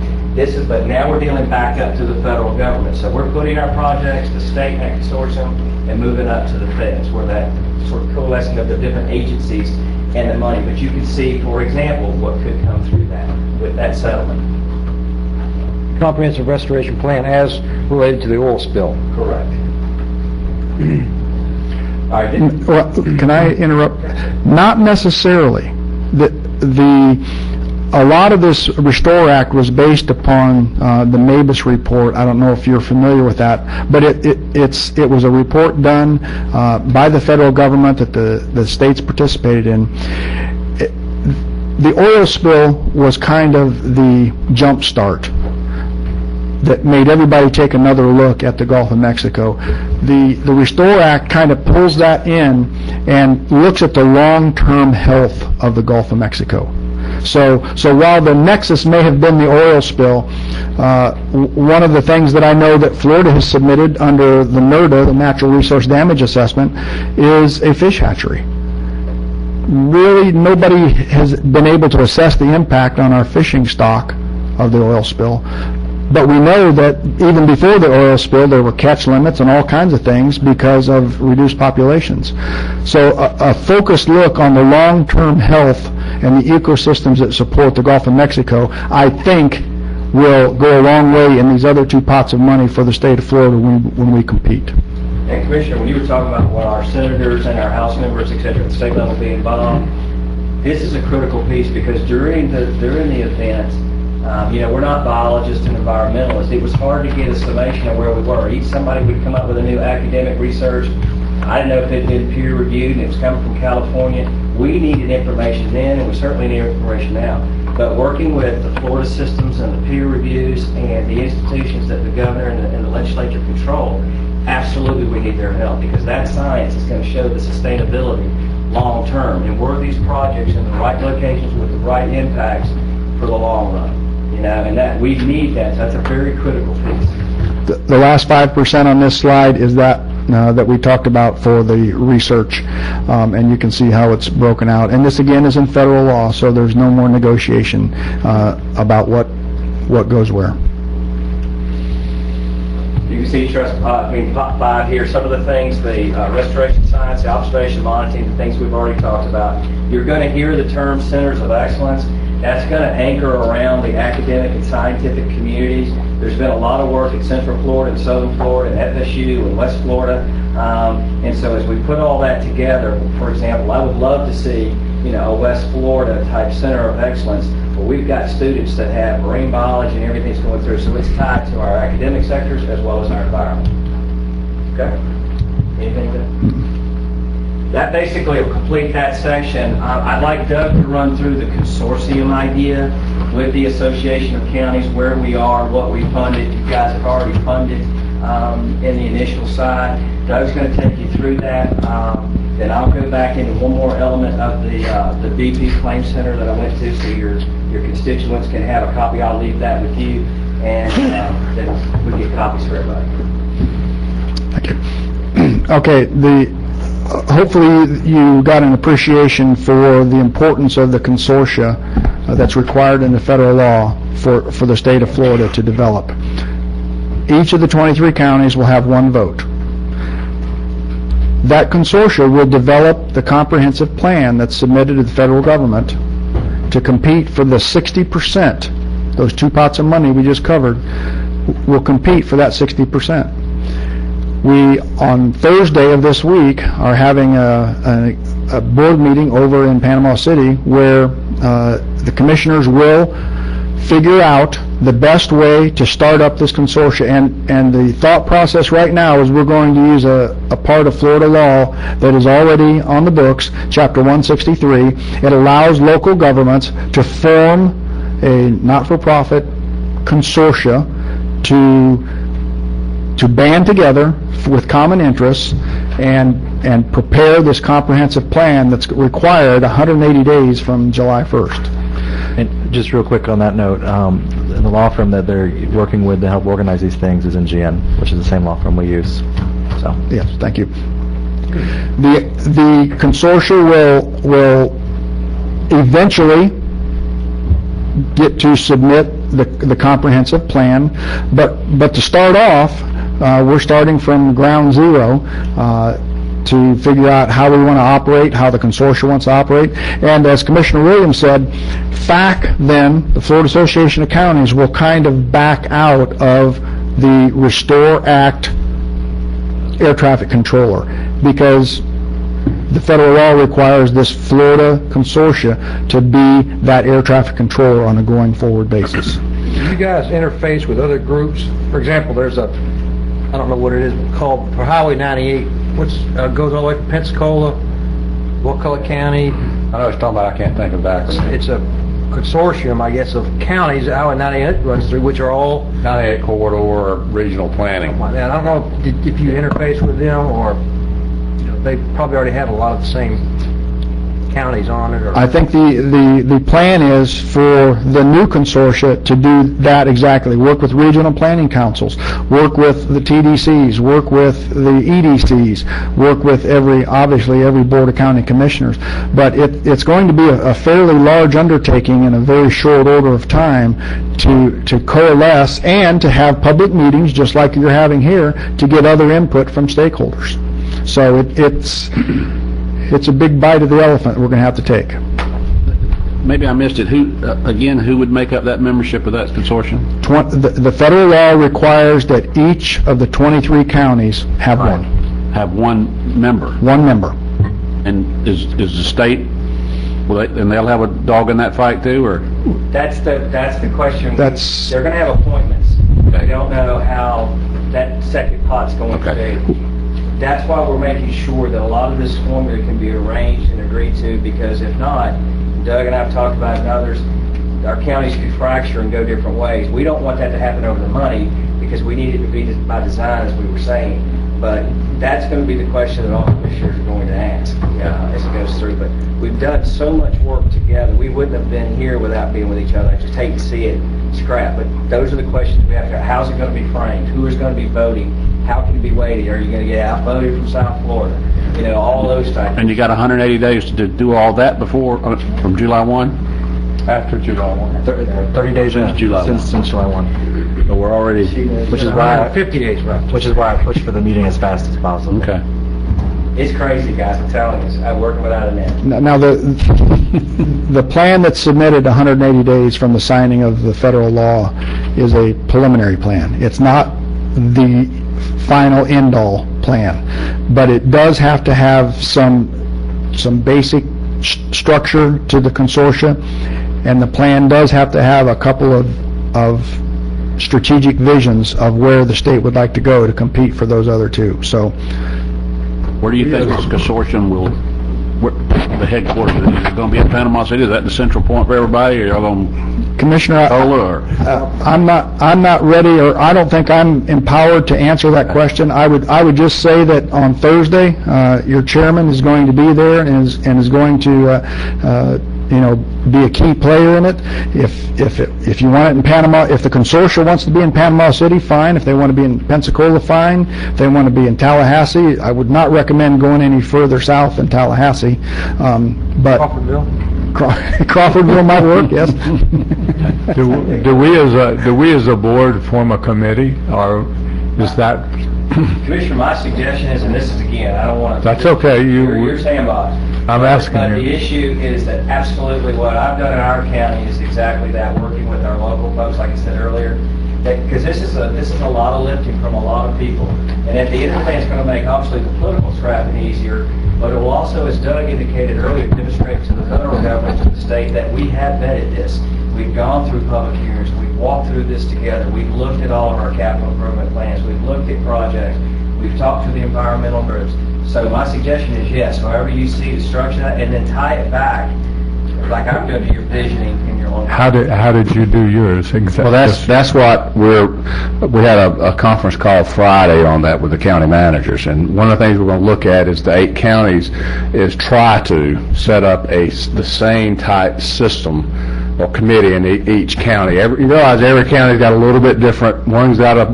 But now we're dealing back up to the federal government. So we're putting our projects, the state and that consortium, and moving up to the feds, where that sort of coalescing of the different agencies and the money. But you can see, for example, what could come through that with that settlement. Comprehensive restoration plan as related to the oil spill. Correct. All right. Well, can I interrupt? Not necessarily. A lot of this Restore Act was based upon the MABUS report. I don't know if you're familiar with that, but it was a report done by the federal government that the states participated in. The oil spill was kind of the jump start that made everybody take another look at the Gulf of Mexico. The Restore Act kind of pulls that in and looks at the long-term health of the Gulf of Mexico. So while the nexus may have been the oil spill, one of the things that I know that Florida has submitted under the NRDA, the Natural Resource Damage Assessment, is a fish hatchery. Really, nobody has been able to assess the impact on our fishing stock of the oil spill. But we know that even before the oil spill, there were catch limits and all kinds of things because of reduced populations. So a focused look on the long-term health and the ecosystems that support the Gulf of Mexico, I think, will go a long way in these other 2 pots of money for the state of Florida when we compete. And Commissioner, when you were talking about what our senators and our House members, et cetera, at the state level being involved, this is a critical piece because during the event, we're not biologists and environmentalists. It was hard to get a summation of where we were. Somebody would come up with a new academic research. I didn't know if it had been peer reviewed and it was coming from California. We needed information then, and we certainly need information now. But working with the Florida systems and the peer reviews and the institutions that the governor and the legislature control, absolutely we need their help because that science is going to show the sustainability long term. And were these projects in the right locations with the right impacts for the long run? And that we need that. So that's a very critical piece. The last 5% on this slide is that we talked about for the research, and you can see how it's broken out. And this again is in federal law, so there's no more negotiation about what goes where. You can see pot 5 here. Some of the things, the restoration science, the observation monitoring, the things we've already talked about. You're going to hear the term centers of excellence. That's going to anchor around the academic and scientific communities. There's been a lot of work in Central Florida and Southern Florida and FSU and West Florida. And so as we put all that together, for example, I would love to see, a West Florida type center of excellence where we've got students that have marine biology and everything's going through. So it's tied to our academic sectors as well as our environment. Okay? Anything to... That basically will complete that section. I'd like Doug to run through the consortium idea with the Association of Counties, where we are, what we funded. You guys have already funded in the initial side. Doug's going to take you through that. Then I'll go back into one more element of the BP Claim Center that I went to, so your constituents can have a copy. I'll leave that with you, and then we get copies for everybody. Thank you. Okay, hopefully you got an appreciation for the importance of the consortia that's required in the federal law for the state of Florida to develop. Each of the 23 counties will have one vote. That consortia will develop the comprehensive plan that's submitted to the federal government to compete for the 60%. Those two pots of money we just covered will compete for that 60%. We, on Thursday of this week, are having a board meeting over in Panama City where the commissioners will figure out the best way to start up this consortia. And the thought process right now is we're going to use a part of Florida law that is already on the books, Chapter 163. It allows local governments to form a not-for-profit consortia to band together with common interests and prepare this comprehensive plan that's required 180 days from July 1st. And just real quick on that note, the law firm that they're working with to help organize these things is NGN, which is the same law firm we use. So yes, thank you. The consortia will eventually get to submit the comprehensive plan, but to start off, we're starting from ground zero to figure out how we want to operate, how the consortia wants to operate. And as Commissioner Williams said, FAC then, the Florida Association of Counties, will kind of back out of the Restore Act air traffic controller, because the federal law requires this Florida consortia to be that air traffic controller on a going forward basis. Do you guys interface with other groups? For example, there's I don't know what it is called, for Highway 98, goes all the way from Pensacola, Wakulla County. I know what you're talking about, I can't think of that. It's a consortium, I guess, of counties that Highway 98 runs through, which are all 98 corridor or regional planning. like that. I don't know if you interface with them, or they probably already have a lot of the same counties on it. Or I think the plan is for the new consortia to do that exactly. Work with regional planning councils, work with the TDCs, work with the EDCs, work with obviously every Board of County Commissioners. But it's going to be a fairly large undertaking in a very short order of time to coalesce and to have public meetings, just like you're having here, to get other input from stakeholders. So it's a big bite of the elephant we're going to have to take. Maybe I missed it. Who would make up that membership of that consortium? The federal law requires that each of the 23 counties have one. Have one member. One member. And is the state, and they'll have a dog in that fight too, or? That's the question. That's... They're going to have appointments. Okay. I don't know how that second pot's going to be. That's why we're making sure that a lot of this formula can be arranged and agreed to, because if not, Doug and I have talked about it, and others, our counties could fracture and go different ways. We don't want that to happen over the money, because we need it to be by design, as we were saying. But that's going to be the question that all commissioners are going to ask as it goes through. But we've done so much work together. We wouldn't have been here without being with each other. I just hate to see it scrap. But those are the questions we have to. How's it going to be framed? Who is going to be voting? How can it be weighted? Are you going to get outvoted from South Florida? All those types. And you got 180 days to do all that before, from July 1? After July 1. 30 days Since July 1. Since July 1. So we're already, Which is why 50 days, right? Which is why I pushed for the meeting as fast as possible. okay. It's crazy, guys, I'm telling you, I'm working without a net. Now, the plan that's submitted 180 days from the signing of the federal law is a preliminary plan. It's not the final end-all plan, but it does have to have some basic structure to the consortia, and the plan does have to have a couple of strategic visions of where the state would like to go to compete for those other two. So, Where do you think this consortium will, the headquarters, is it going to be in Panama City? Is that the central point for everybody, or y'all going to Commissioner, I'm not ready, or I don't think I'm empowered to answer that question. I would just say that on Thursday, your chairman is going to be there and is going to be a key player in it. If you want it in Panama, if the consortia wants to be in Panama City, fine. If they want to be in Pensacola, fine. If they want to be in Tallahassee, I would not recommend going any further south than Tallahassee. But Crawfordville might work, yes. Do we as a board form a committee, or is that? Commissioner, my suggestion is, and this is again, I don't want to... That's okay. Your sandbox. I'm asking But you. the issue is that absolutely what I've done in our county is exactly that, working with our local folks, like I said earlier, because this is a lot of lifting from a lot of people. And at the end of the day, it's going to make obviously the political scrapping easier, but it will also, as Doug indicated earlier, demonstrate to the federal government, to the state, that we have vetted this. We've gone through public hearings. We've walked through this together. We've looked at all of our capital improvement plans. We've looked at projects. We've talked to the environmental groups. So my suggestion is yes, however you see to structure that, and then tie it back, like I'm going to your visioning in your long. How did you do yours? Exactly. Well, that's what we had a conference call Friday on that with the county managers, and one of the things we're going to look at is the 8 counties is try to set up the same type system or committee in each county. You realize every county's got a little bit different. One's got a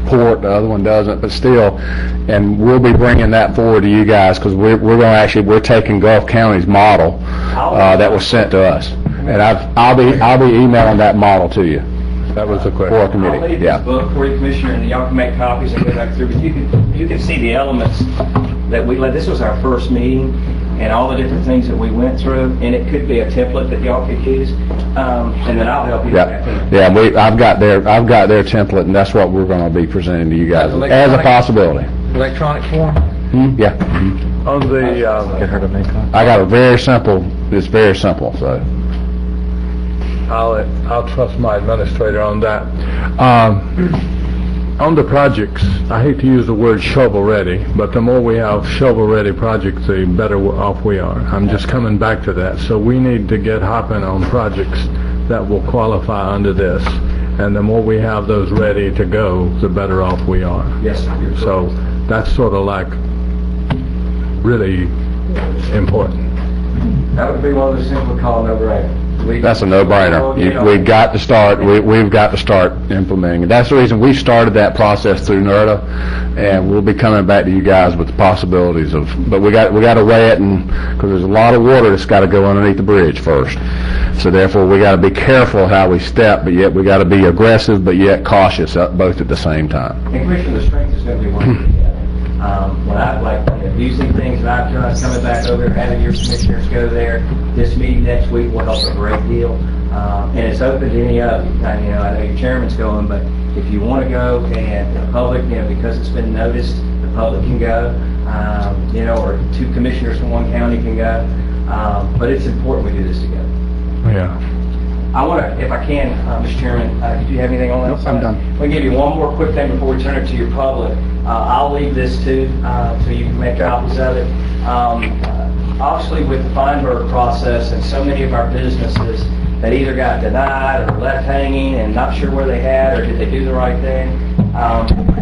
port, the other one doesn't, but still. And we'll be bringing that forward to you guys, because we're taking Gulf County's model that was sent to us, and I'll be emailing that model to you. That was the question. For a committee. I'll leave this book for you, Commissioner, and y'all can make copies and go back through. But you can see the elements that we led. This was our first meeting, and all the different things that we went through, and it could be a template that y'all could use, and then I'll help you. I've got their template, and that's what we're going to be presenting to you guys as a possibility. Electronic form? Yeah. On the, Get her to make copies. I got it's very simple, so. I'll trust my administrator on that. On the projects, I hate to use the word shovel-ready, but the more we have shovel-ready projects, the better off we are. I'm just coming back to that. So we need to get hopping on projects that will qualify under this. And the more we have those ready to go, the better off we are. Yes, sir. So that's sort of like really important. That would be one of the simple call no-brainer. That's a no-brainer. We've got to start. We've got to start implementing it. That's the reason we started that process through NERDA, and we'll be coming back to you guys with the possibilities of. But we got to weigh it, and because there's a lot of water that's got to go underneath the bridge first. So therefore, we got to be careful how we step, but yet we got to be aggressive, but yet cautious, both at the same time. And Commissioner, the strength is going to be working together. When I using things that I've done, coming back over here, having your commissioners go there, this meeting next week will help a great deal. And it's open to any of you. I know your chairman's going, but if you want to go, and the public, because it's been noticed, the public can go, or 2 commissioners from one county can go. But it's important we do this together. Yeah. I want to, if I can, Mr. Chairman, do you have anything on that side? I'm done. We'll give you one more quick thing before we turn it to your public. I'll leave this too, so you can make copies of it. Obviously, with the Feinberg process and so many of our businesses that either got denied or left hanging and not sure where they had or did they do the right thing,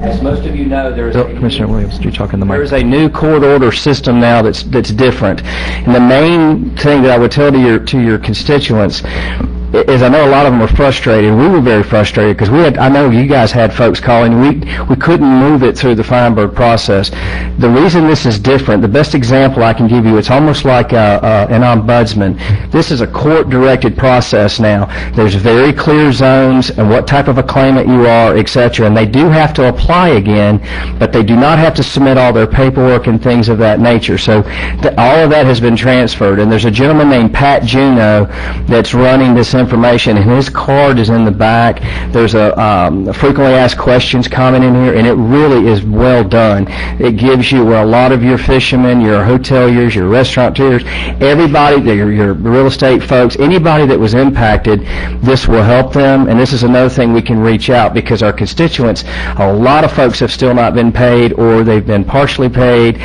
as most of you know, there's Commissioner Williams, you're talking the mic. There's a new court order system now that's different. And the main thing that I would tell to your constituents, is I know a lot of them were frustrated. We were very frustrated because I know you guys had folks calling. We couldn't move it through the Feinberg process. The reason this is different, the best example I can give you, it's almost like an ombudsman. This is a court-directed process now. There's very clear zones and what type of a claimant you are, etc. And they do have to apply again, but they do not have to submit all their paperwork and things of that nature. So all of that has been transferred. And there's a gentleman named Pat Juno that's running this information, and his card is in the back. There's a frequently asked questions comment in here, and it really is well done. It gives you where a lot of your fishermen, your hoteliers, your restaurateurs, everybody, your real estate folks, anybody that was impacted, this will help them. And this is another thing we can reach out, because our constituents, a lot of folks have still not been paid, or they've been partially paid.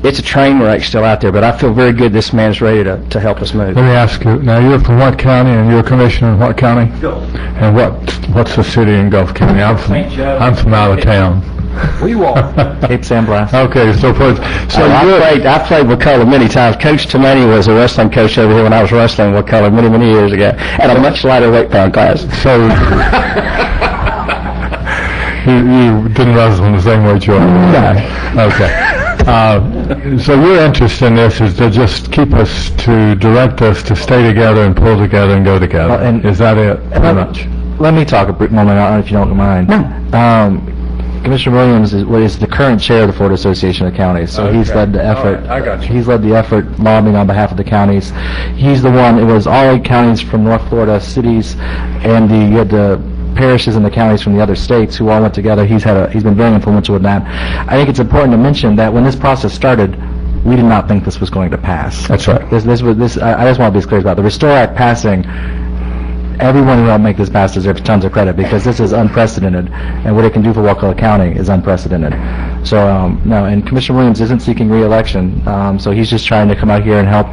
It's a train wreck still out there, but I feel very good this man's ready to help us move. Let me ask you, now you're from what county, and you're a commissioner in what county? Gulf. And what's the city in Gulf County? I'm from out of town. We walk. Cape San Blas. Okay, so I played Wakulla many times. Coach Tomani was a wrestling coach over here when I was wrestling Wakulla many years ago, at a much lighter weight pound class. So you didn't wrestle in the same weight you are? No. Okay. So your interest in this is to just direct us to stay together and pull together and go together. Is that it, pretty much? Let me talk a brief moment, if you don't mind. No. Commissioner Williams is the current chair of the Florida Association of Counties, so he's led the effort. All right, I got you. He's led the effort lobbying on behalf of the counties. He's the one. It was all 8 counties from North Florida, cities, and you had the parishes and the counties from the other states who all went together. He's been very influential with that. I think it's important to mention that when this process started, we did not think this was going to pass. That's right. I just want to be as clear about the Restore Act passing. Everyone who helped make this pass deserves tons of credit, because this is unprecedented, and what it can do for Wakulla County is unprecedented. So, no, and Commissioner Williams isn't seeking re-election, so he's just trying to come out here and help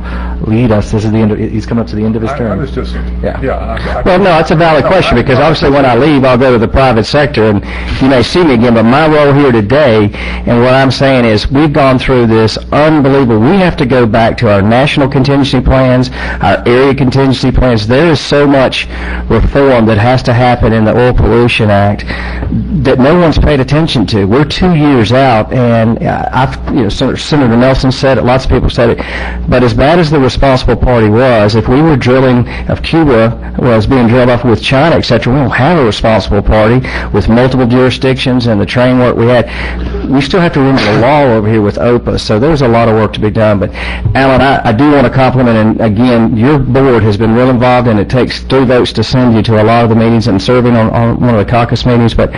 lead us. This is he's coming up to the end of his term. I was just, Yeah. Well, no, it's a valid question, because obviously when I leave, I'll go to the private sector, and you may see me again, but my role here today, and what I'm saying is, we've gone through this unbelievable. We have to go back to our national contingency plans, our area contingency plans. There is so much reform that has to happen in the Oil Pollution Act that no one's paid attention to. We're 2 years out, and Senator Nelson said it, lots of people said it, but as bad as the responsible party was, if we were drilling, if Cuba was being drilled off with China, etc., we don't have a responsible party with multiple jurisdictions and the train work we had. We still have to remember the law over here with OPA, so there's a lot of work to be done. But Alan, I do want to compliment, and again, your board has been real involved, and it takes 3 votes to send you to a lot of the meetings and serving on one of the caucus meetings, but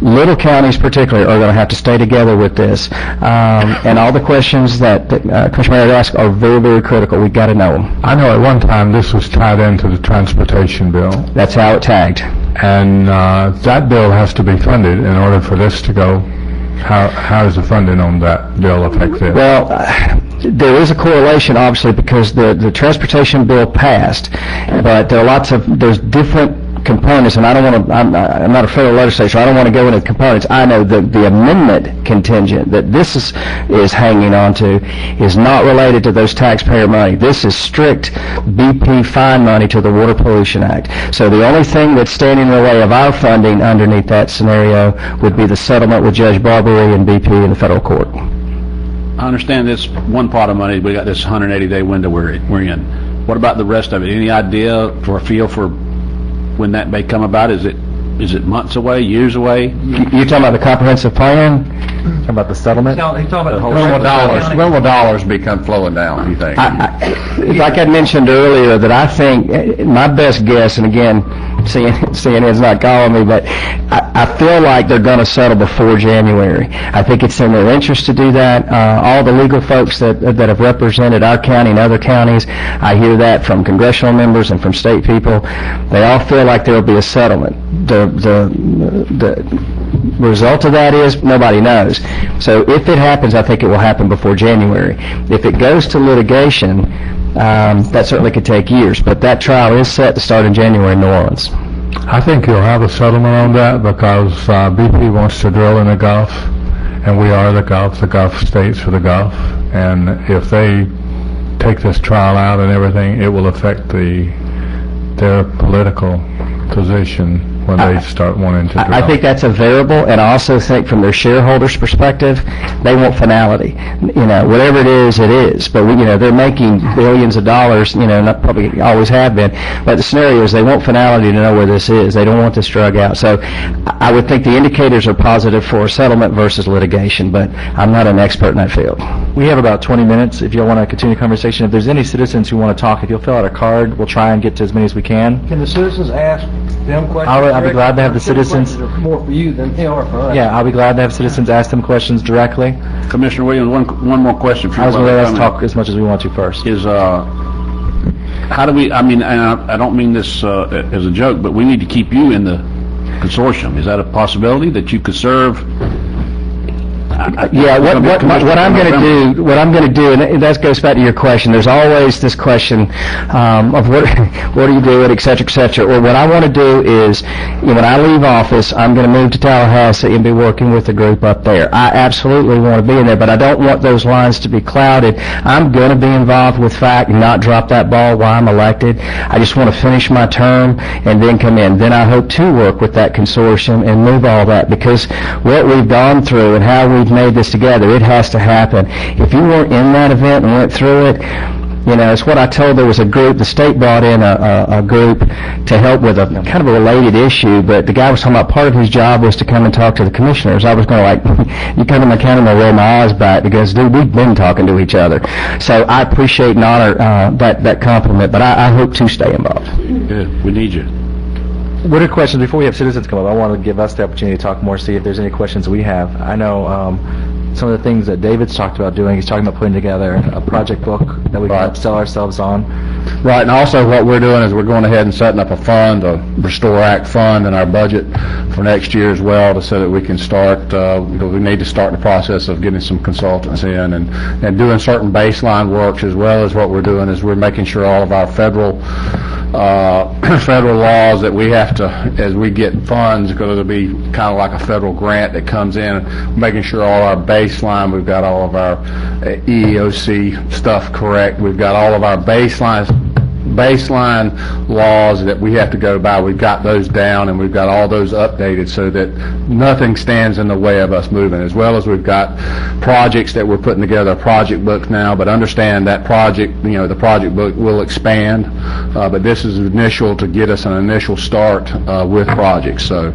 little counties particularly are going to have to stay together with this. And all the questions that Commissioner Mayor asked are very, very critical. We've got to know them. I know at one time this was tied into the transportation bill. That's how it tagged. And that bill has to be funded in order for this to go. How does the funding on that bill affect this? Well, there is a correlation, obviously, because the transportation bill passed, but there's different components, and I'm not a federal legislator, so I don't want to go into components. I know the amendment contingent that this is hanging on to is not related to those taxpayer money. This is strict BP fine money to the Water Pollution Act. So the only thing that's standing in the way of our funding underneath that scenario would be the settlement with Judge Barbary and BP in the federal court. I understand this one pot of money, we got this 180-day window we're in. What about the rest of it? Any idea for a feel for when that may come about? Is it months away, years away? You talking about the comprehensive plan? Talking about the settlement? No, he's talking about the whole. When will dollars become flowing down, you think? Like I mentioned earlier, that I think my best guess, and again, CNN's not calling me, but I feel like they're going to settle before January. I think it's in their interest to do that. All the legal folks that have represented our county and other counties, I hear that from congressional members and from state people. They all feel like there will be a settlement. The result of that is nobody knows. So if it happens, I think it will happen before January. If it goes to litigation, that certainly could take years, but that trial is set to start in January in New Orleans. I think you'll have a settlement on that because BP wants to drill in the Gulf, and we are the Gulf states for the Gulf, and if they take this trial out and everything, it will affect the their political position when they start wanting to develop? I think that's a variable, and I also think from their shareholders' perspective, they want finality. Whatever it is, but they're making billions of dollars, not probably always have been, but the scenario is they want finality to know where this is. They don't want this drug out. So I would think the indicators are positive for settlement versus litigation, but I'm not an expert in that field. We have about 20 minutes if you want to continue the conversation. If there's any citizens who want to talk, if you'll fill out a card, we'll try and get to as many as we can. Can the citizens ask them questions? I'll be glad to have the citizens. Questions are more for you than they are for us. Yeah, I'll be glad to have citizens ask them questions directly. Commissioner Williams, one more question for you. I was going to let us talk as much as we want to first. Is, how do we, and I don't mean this as a joke, but we need to keep you in the consortium. Is that a possibility that you could serve? Yeah, what I'm going to do, and that goes back to your question. There's always this question of what are you doing, et cetera, or what I want to do is, when I leave office, I'm going to move to Tallahassee and be working with the group up there. I absolutely want to be in there, but I don't want those lines to be clouded. I'm going to be involved with FACT and not drop that ball while I'm elected. I just want to finish my term and then come in. Then I hope to work with that consortium and move all that, because what we've gone through and how we've made this together, it has to happen. If you weren't in that event and went through it, it's what I told. There was a group, the state brought in a group to help with a kind of a related issue, but the guy was talking about part of his job was to come and talk to the commissioners. I was going to you come to my county and I roll my eyes back because, dude, we've been talking to each other. So I appreciate and honor that compliment, but I hope to stay involved. Good. We need you. What are questions, before we have citizens come up, I want to give us the opportunity to talk more, see if there's any questions we have. I know some of the things that David's talked about doing, he's talking about putting together a project book that we can sell ourselves on. Right, and also what we're doing is we're going ahead and setting up a fund, a Restore Act fund in our budget for next year as well, so that we can start, we need to start the process of getting some consultants in and doing certain baseline works, as well as what we're doing is we're making sure all of our federal laws that we have to, as we get funds, going to be kind of like a federal grant that comes in, making sure all our baseline, we've got all of our EEOC stuff correct, we've got all of our baseline laws that we have to go by, we've got those down and we've got all those updated so that nothing stands in the way of us moving, as well as we've got projects that we're putting together, a project book now, but understand that project, the project book will expand, but this is initial to get us an initial start with projects. So,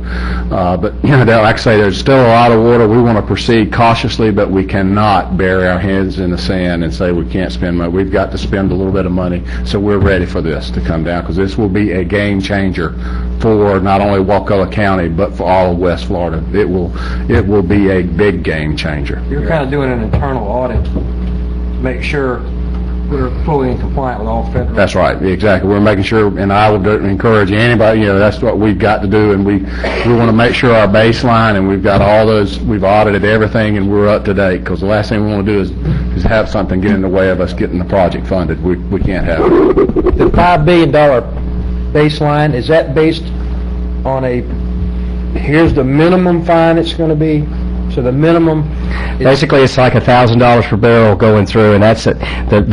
but like I say, there's still a lot of water. We want to proceed cautiously, but we cannot bury our heads in the sand and say we can't spend money. We've got to spend a little bit of money, so we're ready for this to come down, because this will be a game changer for not only Wakulla County but for all of West Florida. It will be a big game changer. You're kind of doing an internal audit to make sure we're fully in compliance with all federal. That's right, exactly. We're making sure, and I would encourage anybody, that's what we've got to do, and we want to make sure our baseline, and we've got all those, we've audited everything, and we're up to date, because the last thing we want to do is have something get in the way of us getting the project funded. We can't have it. The $5 billion baseline, is that based on here's the minimum fine it's going to be? So the minimum... Basically, it's like $1,000 per barrel going through, and that's the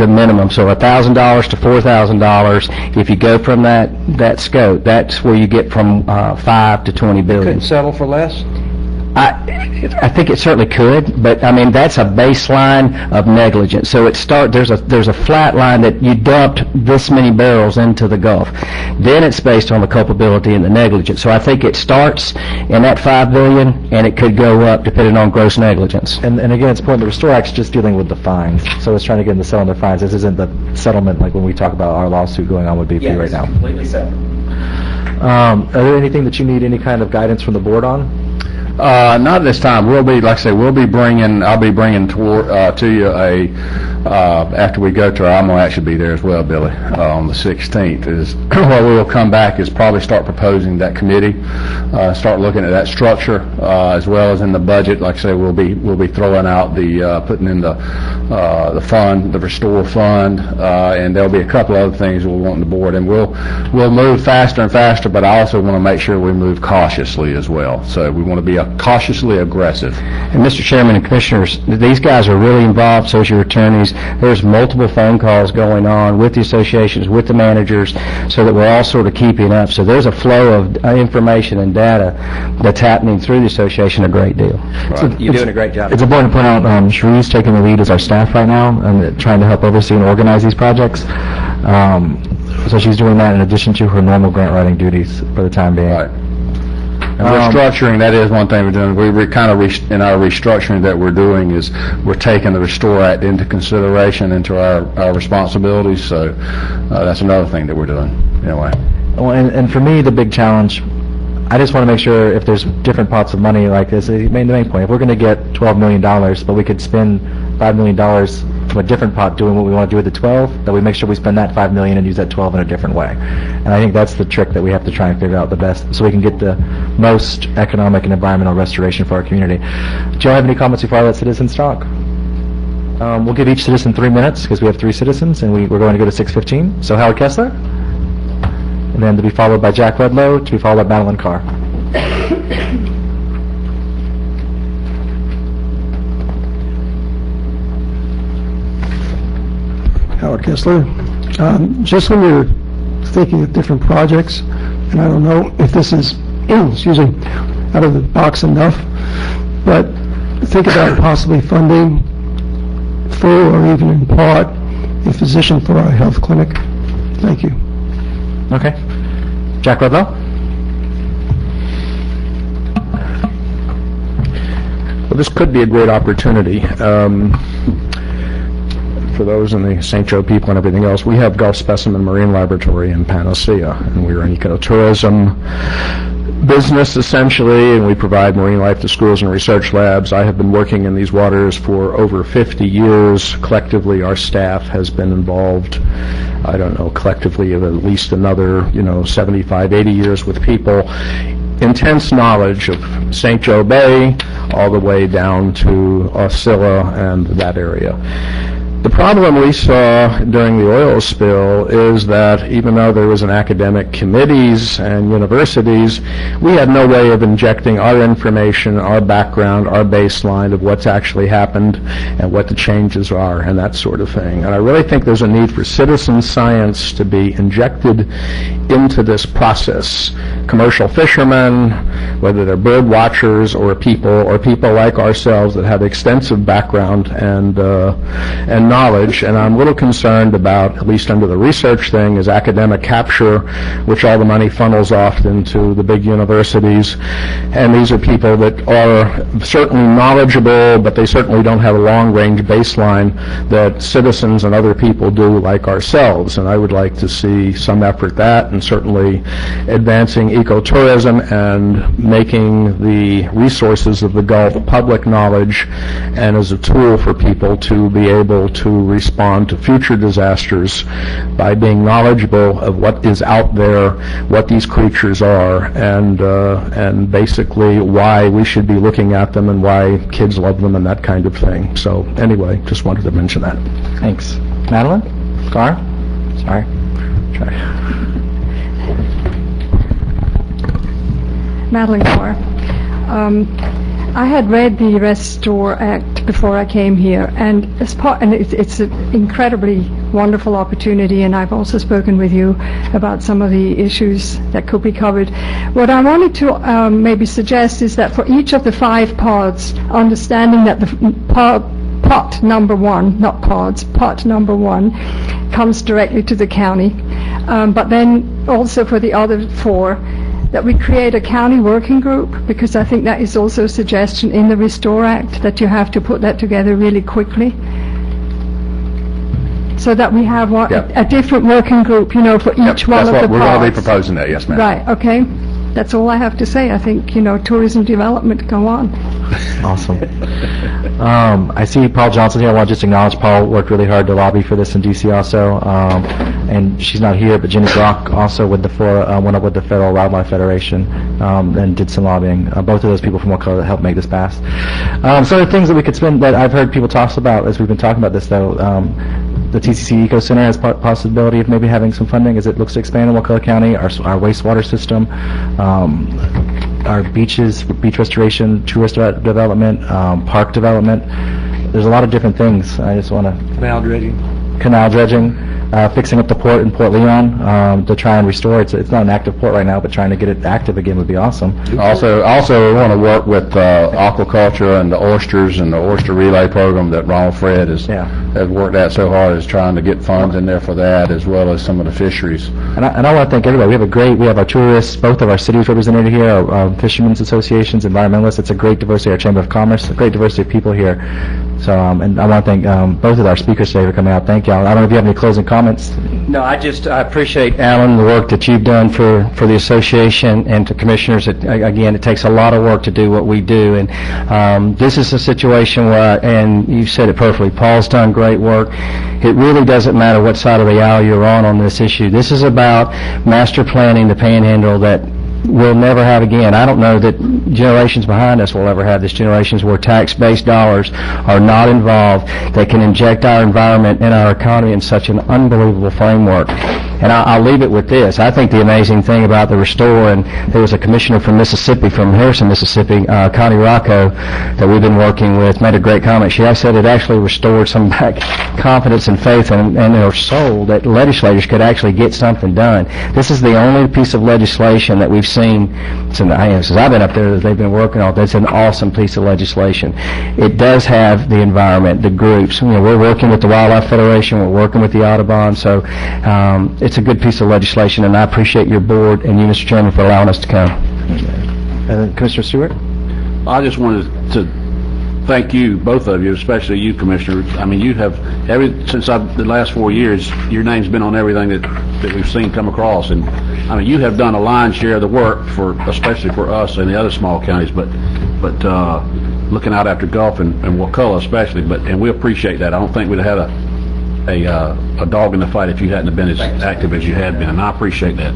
minimum. So $1,000 to $4,000. If you go from that scope, that's where you get from 5 to 20 billion. Couldn't settle for less? I think it certainly could, but I mean that's a baseline of negligence. So there's a flat line that you dumped this many barrels into the Gulf. Then it's based on the culpability and the negligence. So I think it starts in that $5 billion, and it could go up depending on gross negligence. And again, it's important. The Restore Act's just dealing with the fines, so it's trying to get them to settle their fines. This isn't the settlement like when we talk about our lawsuit going on with BP right now. Completely separate. Are there anything that you need any kind of guidance from the board on? Not this time. We'll be, like I say, I'll be bringing to you after we go to I'm going to actually be there as well, Billy, on the 16th. Is what we will come back is probably start proposing that committee, start looking at that structure, as well as in the budget. Like I say, we'll be throwing out putting in the fund, the Restore Fund, and there'll be a couple other things we'll want the board, and we'll move faster and faster, but I also want to make sure we move cautiously as well. So we want to be a cautiously aggressive. And Mr. Chairman and Commissioners, these guys are really involved, so is your attorneys. There's multiple phone calls going on with the associations, with the managers, so that we're all sort of keeping up. So there's a flow of information and data that's happening through the association a great deal. You're doing a great job. It's important to point out, Cherie's taking the lead as our staff right now, and trying to help oversee and organize these projects. So she's doing that in addition to her normal grant writing duties for the time being. Right. And restructuring, that is one thing we're doing. We're kind of, in our restructuring that we're doing is we're taking the Restore Act into consideration into our responsibilities, so that's another thing that we're doing, anyway. Well, and for me, the big challenge, I just want to make sure if there's different pots of money like this, the main point, if we're going to get $12 million, but we could spend $5 million from a different pot doing what we want to do with the 12, that we make sure we spend that $5 million and use that 12 in a different way. And I think that's the trick that we have to try and figure out the best, so we can get the most economic and environmental restoration for our community. Do you have any comments before I let citizens talk? We'll give each citizen 3 minutes, because we have 3 citizens, and we're going to go to 6:15. So Howard Kessler, and then to be followed by Jack Redlow, to be followed by Madeline Carr. Howard Kessler. Just when you're thinking of different projects, and I don't know if this is, excuse me, out of the box enough, but think about possibly funding full or even in part a physician for our health clinic. Thank you. Okay. Jack Redlow? Well, this could be a great opportunity. For those in the St. Joe people and everything else, we have Gulf Specimen Marine Laboratory in Panacea, and we're an ecotourism business essentially, and we provide marine life to schools and research labs. I have been working in these waters for over 50 years. Collectively, our staff has been involved, I don't know, collectively of at least another, 75, 80 years with people. Intense knowledge of St. Joe Bay all the way down to Osceola and that area. The problem we saw during the oil spill is that even though there was an academic committees and universities, we had no way of injecting our information, our background, our baseline of what's actually happened and what the changes are and that sort of thing. And I really think there's a need for citizen science to be injected into this process. Commercial fishermen, whether they're bird watchers or people like ourselves that have extensive background and knowledge, and I'm a little concerned about, at least under the research thing, is academic capture, which all the money funnels off into the big universities, and these are people that are certainly knowledgeable, but they certainly don't have a long-range baseline that citizens and other people do like ourselves, and I would like to see some effort that, and certainly advancing ecotourism and making the resources of the Gulf public knowledge and as a tool for people to be able to respond to future disasters by being knowledgeable of what is out there, what these creatures are, and basically why we should be looking at them and why kids love them and that kind of thing. So anyway, just wanted to mention that. Thanks. Madeline? Carr? Sorry. Madeline Carr. I had read the Restore Act before I came here, and it's an incredibly wonderful opportunity, and I've also spoken with you about some of the issues that could be covered. What I wanted to maybe suggest is that for each of the 5 pods, understanding that the pot number 1, not pods, pot number 1 comes directly to the county, but then also for the other 4, that we create a county working group, because I think that is also a suggestion in the Restore Act, that you have to put that together really quickly, so that we have a different working group, for each one of the pods. That's what we're going to be proposing there, yes ma'am. Right, okay. That's all I have to say. I think, tourism development, go on. Awesome. I see Paul Johnson here. I want to just acknowledge Paul worked really hard to lobby for this in D.C. also. And she's not here, but Jenny Brock also went up with the Federal Wildlife Federation and did some lobbying. Both of those people from Wakulla helped make this pass. So the things that we could spend that I've heard people talk about as we've been talking about this, though, the TCC Eco Center has possibility of maybe having some funding as it looks to expand in Wakulla County, our wastewater system. our beaches, beach restoration, tourist development, park development. There's a lot of different things. I just want to... Canal dredging, fixing up the port in Port Leon to try and restore it. It's not an active port right now, but trying to get it active again would be awesome. Also, we want to work with aquaculture and the oysters and the oyster relay program that Ronald Fred has worked at so hard, is trying to get funds in there for that, as well as some of the fisheries. And I want to thank everybody. We have our tourists, both of our cities represented here, our fishermen's associations, environmentalists. It's a great diversity, our Chamber of Commerce, a great diversity of people here. So, and I want to thank both of our speakers today for coming out. Thank y'all. I don't know if you have any closing comments. No, I appreciate, Alan, the work that you've done for the association and to commissioners. Again, it takes a lot of work to do what we do, and this is a situation where, and you said it perfectly, Paul's done great work. It really doesn't matter what side of the aisle you're on this issue. This is about master planning the Panhandle that we'll never have again. I don't know that generations behind us will ever have this, generations where tax-based dollars are not involved, that can inject our environment and our economy in such an unbelievable framework. And I'll leave it with this. I think the amazing thing about the Restore, and there was a commissioner from Mississippi, from Harrison, Mississippi, Connie Rocco, that we've been working with, made a great comment. She said it actually restored some back confidence and faith in their soul that legislators could actually get something done. This is the only piece of legislation that we've seen since I've been up there that they've been working on. That's an awesome piece of legislation. It does have the environment, the groups. We're working with the Wildlife Federation. We're working with the Audubon. So it's a good piece of legislation, and I appreciate your board and you, Mr. Chairman, for allowing us to come. Commissioner Stewart? I just wanted to thank you, both of you, especially you, Commissioner. I mean, you have, since the last 4 years, your name's been on everything that we've seen come across, and I mean, you have done a lion's share of the work, especially for us and the other small counties, but looking out after Gulf and Wakulla especially, and we appreciate that. I don't think we'd have had a dog in the fight if you hadn't have been as active as you had been, and I appreciate that.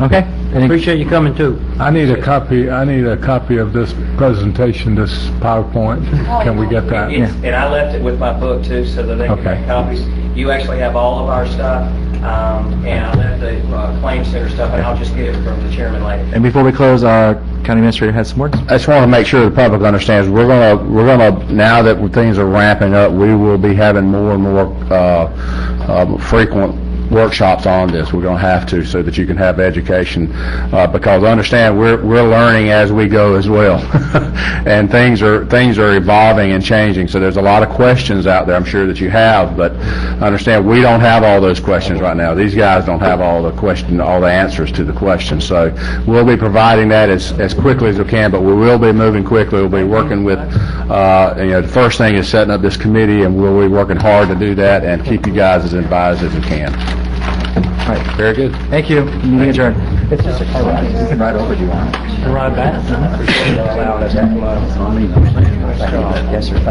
Okay. Appreciate you coming too. I need a copy of this presentation, this PowerPoint. Can we get that? And I left it with my book too, so that they can make copies. You actually have all of our stuff, and I left the claim center stuff, and I'll just get it from the chairman later. And before we close, our county administrator has some words. I just want to make sure the public understands, we're gonna now that things are ramping up, we will be having more and more frequent workshops on this. We're going to have to, so that you can have education, because understand we're learning as we go as well, and things are evolving and changing. So there's a lot of questions out there, I'm sure that you have, but understand we don't have all those questions right now. These guys don't have all the answers to the questions. So we'll be providing that as quickly as we can, but we will be moving quickly. We'll be working with, the first thing is setting up this committee, and we'll be working hard to do that and keep you guys as advised as we can. All right. Very good. Thank you. Meeting adjourned. It's just a car ride. You can ride over if you want. Ride back. Yes, sir.